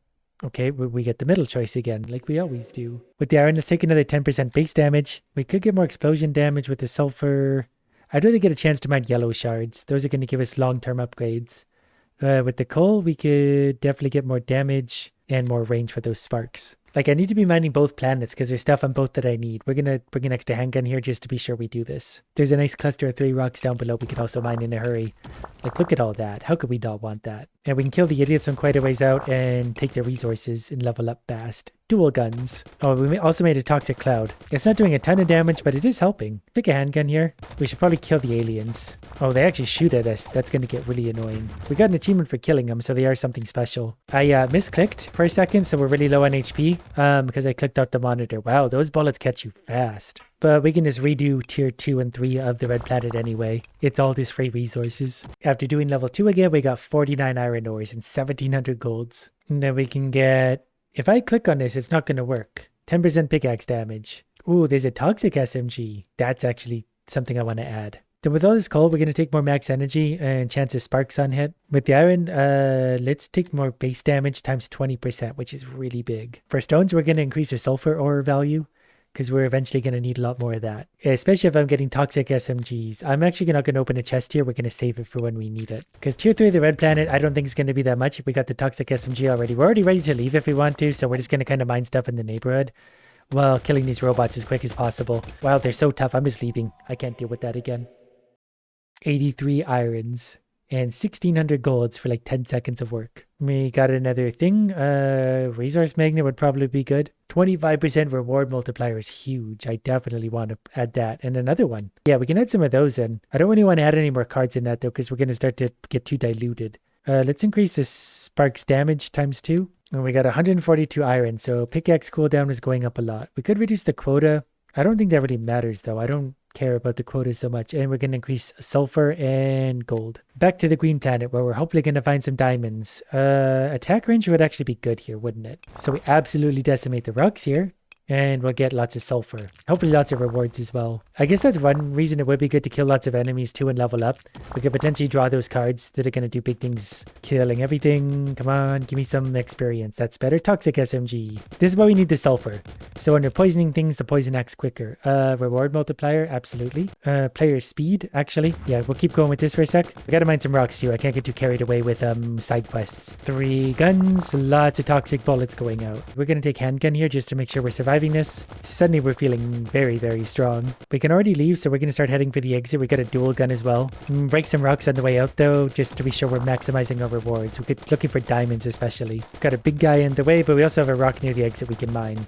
okay, we get the middle choice again, like we always do. With the iron, let's take another 10% base damage. We could get more explosion damage with the sulfur. I'd rather get a chance to mine yellow shards. Those are going to give us long-term upgrades. With the coal, we could definitely get more damage and more range for those sparks. Like, I need to be mining both planets because there's stuff on both that I need. We're going to bring an extra handgun here just to be sure we do this. There's a nice cluster of 3 rocks down below we can also mine in a hurry. Like, look at all that. How could we not want that? And we can kill the idiots from quite a ways out and take their resources and level up fast. Dual guns. Oh, we also made a toxic cloud. It's not doing a ton of damage, but it is helping. Take a handgun here. We should probably kill the aliens. Oh, they actually shoot at us. That's going to get really annoying. We got an achievement for killing them, so they are something special. I misclicked for a second, so we're really low on HP because I clicked out the monitor. Wow, those bullets catch you fast. But we can just redo tier 2 and 3 of the red planet anyway. It's all these free resources. After doing level 2 again, we got 49 iron ores and 1700 golds. And then we can get... If I click on this, it's not going to work. 10% pickaxe damage. Ooh, there's a toxic SMG. That's actually something I want to add. Then with all this coal, we're going to take more max energy and chance of sparks on hit. With the iron, let's take more base damage times 20%, which is really big. For stones, we're going to increase the sulfur ore value because we're eventually going to need a lot more of that, especially if I'm getting toxic SMGs. I'm actually not going to open a chest here. We're going to save it for when we need it. Because tier 3 of the red planet, I don't think it's going to be that much. We got the toxic SMG already. We're already ready to leave if we want to, so we're just going to kind of mine stuff in the neighborhood while killing these robots as quick as possible. Wow, they're so tough. I'm just leaving. I can't deal with that again. 83 irons and 1600 golds for like 10 seconds of work. We got another thing. Resource magnet would probably be good. 25% reward multiplier is huge. I definitely want to add that. And another one. Yeah, we can add some of those in. I don't really want to add any more cards in that though, because we're going to start to get too diluted. Let's increase the sparks damage times 2. And we got 142 iron. So pickaxe cooldown is going up a lot. We could reduce the quota. I don't think that really matters though. I don't care about the quota so much, and we're going to increase sulfur and gold. Back to the green planet where we're hopefully going to find some diamonds. Attack range would actually be good here, wouldn't it? So we absolutely decimate the rocks here, and we'll get lots of sulfur. Hopefully lots of rewards as well. I guess that's one reason it would be good to kill lots of enemies too and level up. We could potentially draw those cards that are going to do big things. Killing everything. Come on, give me some experience. That's better. Toxic SMG. This is why we need the sulfur. So under poisoning things, the poison acts quicker. Reward multiplier, absolutely. Player speed, actually. Yeah, we'll keep going with this for a sec. We gotta mine some rocks too. I can't get too carried away with side quests. 3 guns, lots of toxic bullets going out. We're gonna take handgun here just to make sure we're surviving this. Suddenly we're feeling very, very strong. We can already leave, so we're gonna start heading for the exit. We got a dual gun as well. Break some rocks on the way out though, just to be sure we're maximizing our rewards. We're looking for diamonds especially. Got a big guy in the way, but we also have a rock near the exit we can mine.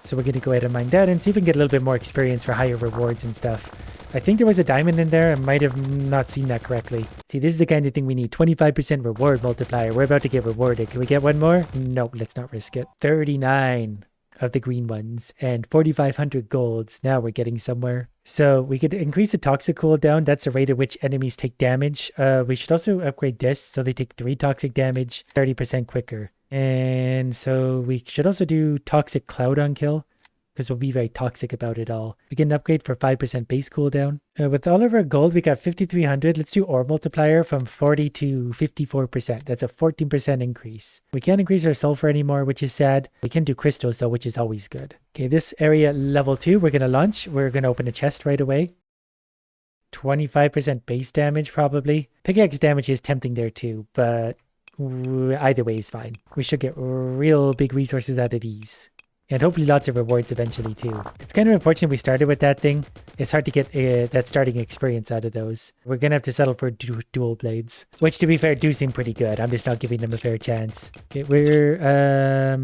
So we're going to go ahead and mine that and see if we can get a little bit more experience for higher rewards and stuff. I think there was a diamond in there. I might have not seen that correctly. See, this is the kind of thing we need. 25% reward multiplier. We're about to get rewarded. Can we get one more? Nope, let's not risk it. 39 of the green ones and 4,500 golds. Now we're getting somewhere. So we could increase the toxic cooldown. That's the rate at which enemies take damage. We should also upgrade this so they take 3 toxic damage 30% quicker. And so we should also do toxic cloud on kill because we'll be very toxic about it all. We get an upgrade for 5% base cooldown. With all of our gold, we got 5,300. Let's do ore multiplier from 40 to 54%. That's a 14% increase. We can't increase our sulfur anymore, which is sad. We can do crystals though, which is always good. Okay, this area level 2, we're going to launch. We're going to open a chest right away. 25% base damage probably. Pickaxe damage is tempting there too, but either way is fine. We should get real big resources out of these. And hopefully lots of rewards eventually too. It's kind of unfortunate we started with that thing. It's hard to get that starting experience out of those. We're going to have to settle for dual blades. Which to be fair do seem pretty good. I'm just not giving them a fair chance. Okay, we're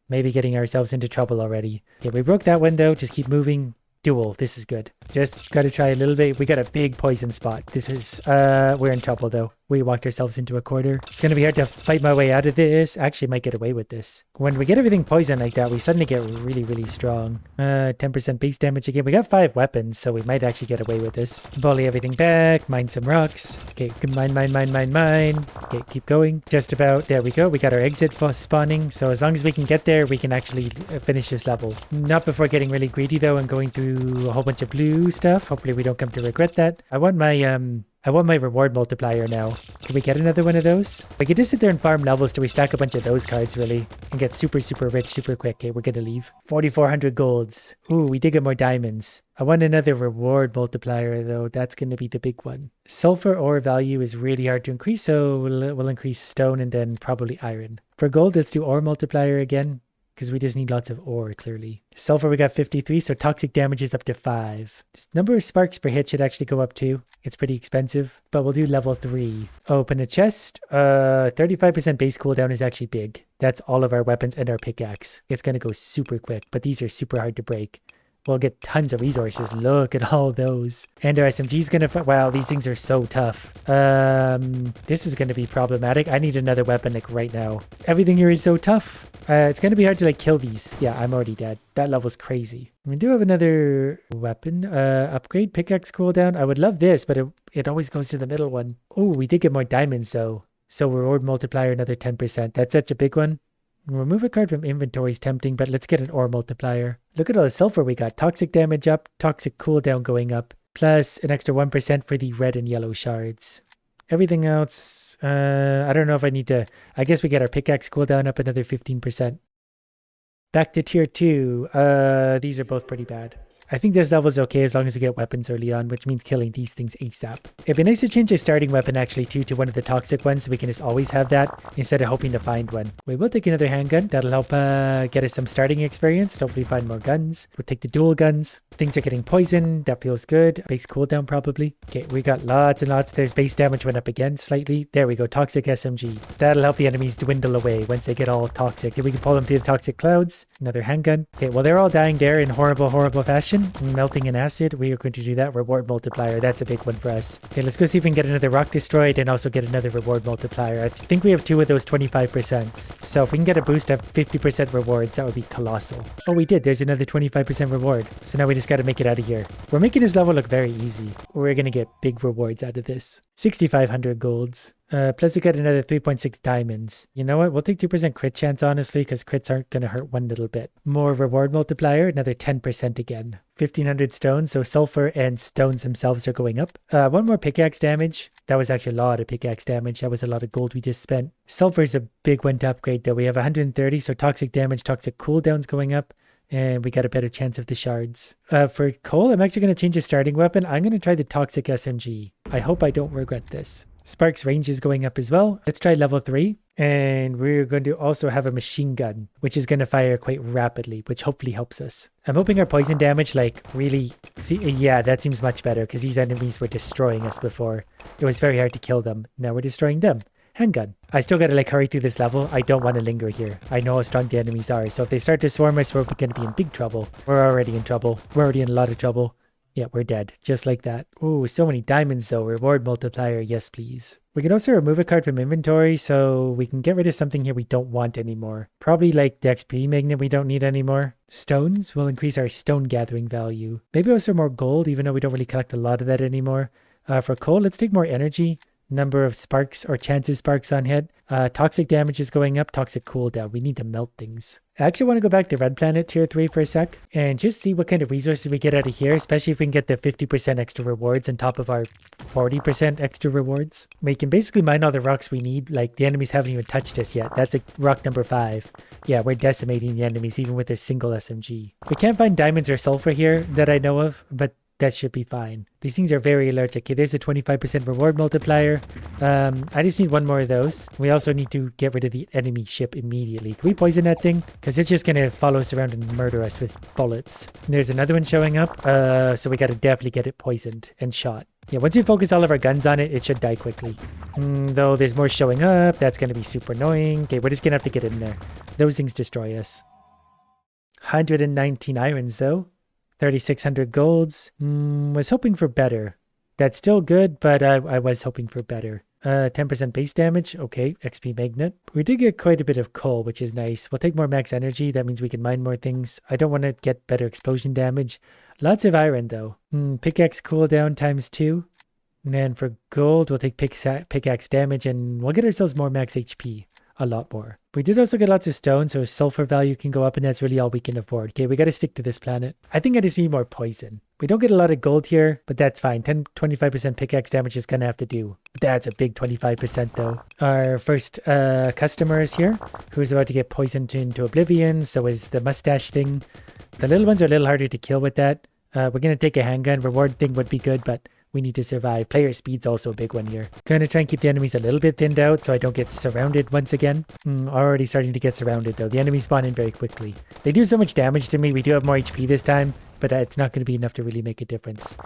maybe getting ourselves into trouble already. Okay, we broke that one though. Just keep moving. Dual, this is good. Just gotta try a little bit. We got a big poison spot. This is, we're in trouble though. We walked ourselves into a corner. It's gonna be hard to fight my way out of this. Actually, might get away with this. When we get everything poisoned like that, we suddenly get really, really strong. 10% base damage again. We got 5 weapons, so we might actually get away with this. Volley everything back. Mine some rocks. Okay, mine. Okay, keep going. Just about. There we go. We got our exit spawning. So as long as we can get there, we can actually finish this level. Not before getting really greedy though and going through a whole bunch of blue stuff. Hopefully we don't come to regret that. I want my reward multiplier now. Can we get another one of those? We could just sit there and farm levels till we stack a bunch of those cards really and get super, super rich super quick. Okay, we're gonna leave. 4,400 golds. Ooh, we did get more diamonds. I want another reward multiplier though. That's gonna be the big one. Sulfur ore value is really hard to increase, so we'll increase stone and then probably iron. For gold, let's do ore multiplier again, because we just need lots of ore, clearly. Sulfur, we got 53, so toxic damage is up to 5. Number of sparks per hit should actually go up too. It's pretty expensive, but we'll do level 3. Open a chest. 35% base cooldown is actually big. That's all of our weapons and our pickaxe. It's going to go super quick, but these are super hard to break. We'll get tons of resources. Look at all those. And our SMG's gonna... Wow, these things are so tough. This is gonna be problematic. I need another weapon like right now. Everything here is so tough. It's gonna be hard to like kill these. Yeah, I'm already dead. That level's crazy. We do have another weapon. Upgrade, pickaxe cooldown. I would love this, but it always goes to the middle one. Oh, we did get more diamonds though. So reward multiplier, another 10%. That's such a big one. Remove a card from inventory is tempting, but let's get an ore multiplier. Look at all the sulfur we got. Toxic damage up, toxic cooldown going up, plus an extra 1% for the red and yellow shards. Everything else, I don't know if I need to... I guess we get our pickaxe cooldown up another 15%. Back to tier 2. These are both pretty bad. I think this level's okay as long as we get weapons early on, which means killing these things ASAP. It'd be nice to change a starting weapon actually too to one of the toxic ones so we can just always have that instead of hoping to find one. We will take another handgun. That'll help get us some starting experience. Hopefully find more guns. We'll take the dual guns. Things are getting poisoned. That feels good. Base cooldown probably. Okay, we got lots and lots. There's base damage went up again slightly. There we go. Toxic SMG. That'll help the enemies dwindle away once they get all toxic. If we can pull them through the toxic clouds. Another handgun. Okay, well they're all dying there in horrible, horrible fashion. Melting in acid. We are going to do that. Reward multiplier. That's a big one for us. Okay, let's go see if we can get another rock destroyed and also get another reward multiplier. I think we have 2 of those 25%. So if we can get a boost of 50% rewards, that would be colossal. Oh, we did. There's another 25% reward. So now we just got to make it out of here. We're making this level look very easy. We're going to get big rewards out of this. 6,500 golds. Plus we got another 3.6 diamonds. You know what? We'll take 2% crit chance, honestly, because crits aren't going to hurt one little bit. More reward multiplier, another 10% again. 1,500 stones, so sulfur and stones themselves are going up. One more pickaxe damage. That was actually a lot of pickaxe damage. That was a lot of gold we just spent. Sulfur is a big one to upgrade, though. We have 130, so toxic damage, toxic cooldowns going up. And we got a better chance of the shards. For coal, I'm actually going to change the starting weapon. I'm going to try the toxic SMG. I hope I don't regret this. Sparks range is going up as well. Let's try level 3. And we're going to also have a machine gun, which is going to fire quite rapidly, which hopefully helps us. I'm hoping our poison damage, like, really... See, yeah, that seems much better, because these enemies were destroying us before. It was very hard to kill them. Now we're destroying them. Handgun. I still gotta like hurry through this level. I don't want to linger here. I know how strong the enemies are, so if they start to swarm us, we're going to be in big trouble. We're already in trouble. We're already in a lot of trouble. Yeah, we're dead. Just like that. Ooh, so many diamonds though. Reward multiplier. Yes, please. We can also remove a card from inventory so we can get rid of something here we don't want anymore. Probably like the XP magnet we don't need anymore. Stones will increase our stone gathering value. Maybe also more gold, even though we don't really collect a lot of that anymore. For coal, let's take more energy. Number of sparks or chances sparks on hit. Toxic damage is going up. Toxic cooldown. We need to melt things. I actually want to go back to Red Planet Tier 3 for a sec and just see what kind of resources we get out of here, especially if we can get the 50% extra rewards on top of our 40% extra rewards. We can basically mine all the rocks we need. Like, the enemies haven't even touched us yet. That's a rock number 5. Yeah, we're decimating the enemies even with a single SMG. We can't find diamonds or sulfur here that I know of, but that should be fine. These things are very allergic. Okay, there's a 25% reward multiplier. I just need one more of those. We also need to get rid of the enemy ship immediately. Can we poison that thing? Because it's just going to follow us around and murder us with bullets. And there's another one showing up. So we got to definitely get it poisoned and shot. Yeah, once we focus all of our guns on it, it should die quickly. Though there's more showing up. That's going to be super annoying. Okay, we're just going to have to get in there. Those things destroy us. 119 irons though. 3,600 golds. Was hoping for better. That's still good, but I was hoping for better. 10% base damage. Okay, XP magnet. We did get quite a bit of coal, which is nice. We'll take more max energy. That means we can mine more things. I don't want to get better explosion damage. Lots of iron, though. Pickaxe cooldown times 2. And then for gold, we'll take pickaxe damage, and we'll get ourselves more max HP. A lot more. We did also get lots of stone, so sulfur value can go up, and that's really all we can afford. Okay, we got to stick to this planet. I think I just need more poison. We don't get a lot of gold here, but that's fine. 25% pickaxe damage is going to have to do. That's a big 25% though. Our first customer is here, who's about to get poisoned into oblivion. So is the mustache thing. The little ones are a little harder to kill with that. We're going to take a handgun. Reward thing would be good, but we need to survive. Player speed's also a big one here. Gonna try and keep the enemies a little bit thinned out so I don't get surrounded once again. Already starting to get surrounded though. The enemies spawn in very quickly. They do so much damage to me. We do have more HP this time, but it's not going to be enough to really make a difference.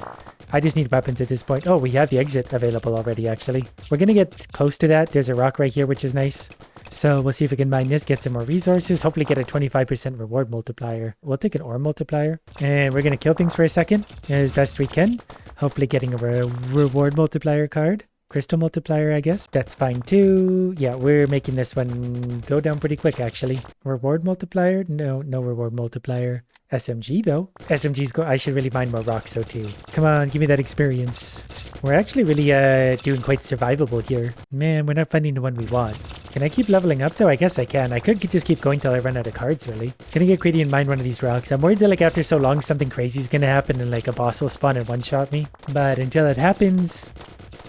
I just need weapons at this point. Oh, we have the exit available already, actually. We're going to get close to that. There's a rock right here, which is nice. So we'll see if we can mine this, get some more resources, hopefully get a 25% reward multiplier. We'll take an ore multiplier. And we're going to kill things for a second as best we can. Hopefully getting a reward multiplier card. Crystal multiplier, I guess. That's fine too. Yeah, we're making this one go down pretty quick, actually. Reward multiplier? No reward multiplier. SMG, though. SMG's go. I should really mine more rocks, though, too. Come on, give me that experience. We're actually really doing quite survivable here. Man, we're not finding the one we want. Can I keep leveling up, though? I guess I can. I could just keep going till I run out of cards, really. Can I get greedy and mine one of these rocks? I'm worried that, like, after so long, something crazy is going to happen and, like, a boss will spawn and one-shot me. But until it happens...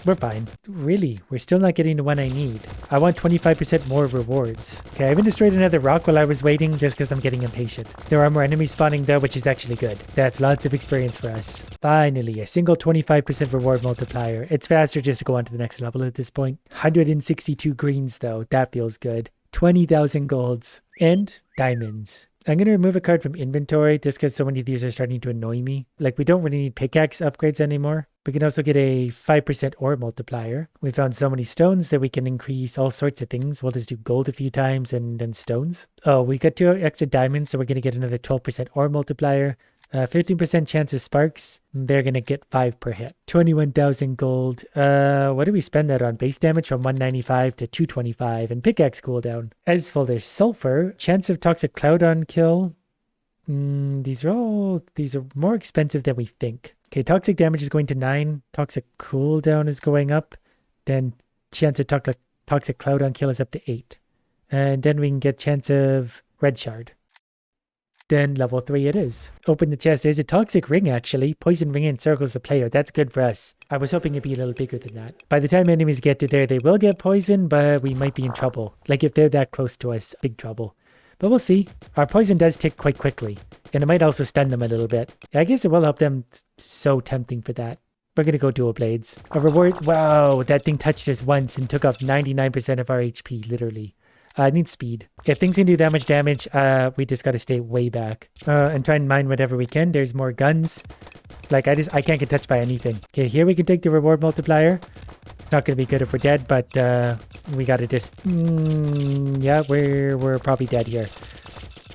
we're fine. Really, we're still not getting the one I need. I want 25% more rewards. Okay, I haven't destroyed another rock while I was waiting just because I'm getting impatient. There are more enemies spawning though, which is actually good. That's lots of experience for us. Finally, a single 25% reward multiplier. It's faster just to go on to the next level at this point. 162 greens though. That feels good. 20,000 golds. And diamonds. I'm going to remove a card from inventory just because so many of these are starting to annoy me. Like, we don't really need pickaxe upgrades anymore. We can also get a 5% ore multiplier. We found so many stones that we can increase all sorts of things. We'll just do gold a few times and then stones. Oh, we got 2 extra diamonds, so we're going to get another 12% ore multiplier. 15% chance of sparks. They're going to get 5 per hit. 21,000 gold. What do we spend that on? Base damage from 195 to 225 and pickaxe cooldown. As for the sulfur, chance of toxic cloud on kill. These are more expensive than we think. Okay, toxic damage is going to 9. Toxic cooldown is going up. Then chance of toxic cloud on kill is up to 8. And then we can get chance of red shard. Then level 3 it is. Open the chest. There's a toxic ring actually. Poison ring encircles the player. That's good for us. I was hoping it'd be a little bigger than that. By the time enemies get to there, they will get poisoned, but we might be in trouble. Like if they're that close to us, big trouble. But we'll see. Our poison does tick quite quickly. And it might also stun them a little bit. I guess it will help them. So tempting for that. We're going to go dual blades. A reward. Wow, that thing touched us once and took off 99% of our HP, literally. I need speed. If things can do that much damage, we just got to stay way back. And try and mine whatever we can. There's more guns. Like, I can't get touched by anything. Okay, here we can take the reward multiplier. Not going to be good if we're dead, but we got to just... yeah, we're probably dead here.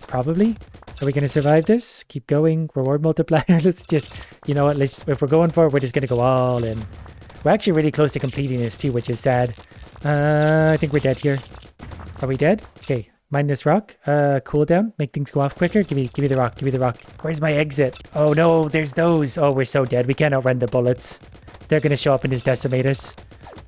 Probably. Are we going to survive this? Keep going. Reward multiplier. Let's just... you know what? If we're going for it, we're just going to go all in. We're actually really close to completing this too, which is sad. I think we're dead here. Are we dead? Okay, mine this rock. Cooldown. Make things go off quicker. Give me the rock. Give me the rock. Where's my exit? Oh no, there's those. Oh, we're so dead. We can't outrun the bullets. They're gonna show up and just decimate us.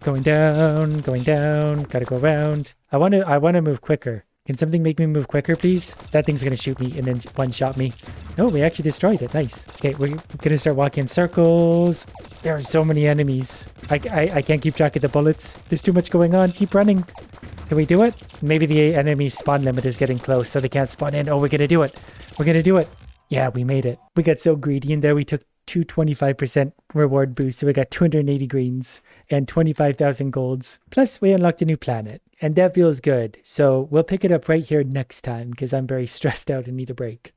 Going down. Going down. Gotta go around. I wanna move quicker. Can something make me move quicker, please? That thing's gonna shoot me and then one-shot me. No, we actually destroyed it. Nice. Okay, we're gonna start walking in circles. There are so many enemies. I can't keep track of the bullets. There's too much going on. Keep running. Can we do it? Maybe the enemy spawn limit is getting close, so they can't spawn in. Oh, we're gonna do it. We're gonna do it. Yeah, we made it. We got so greedy in there. We took 225% reward boost, so we got 280 greens and 25,000 golds. Plus, we unlocked a new planet, and that feels good. So we'll pick it up right here next time because I'm very stressed out and need a break.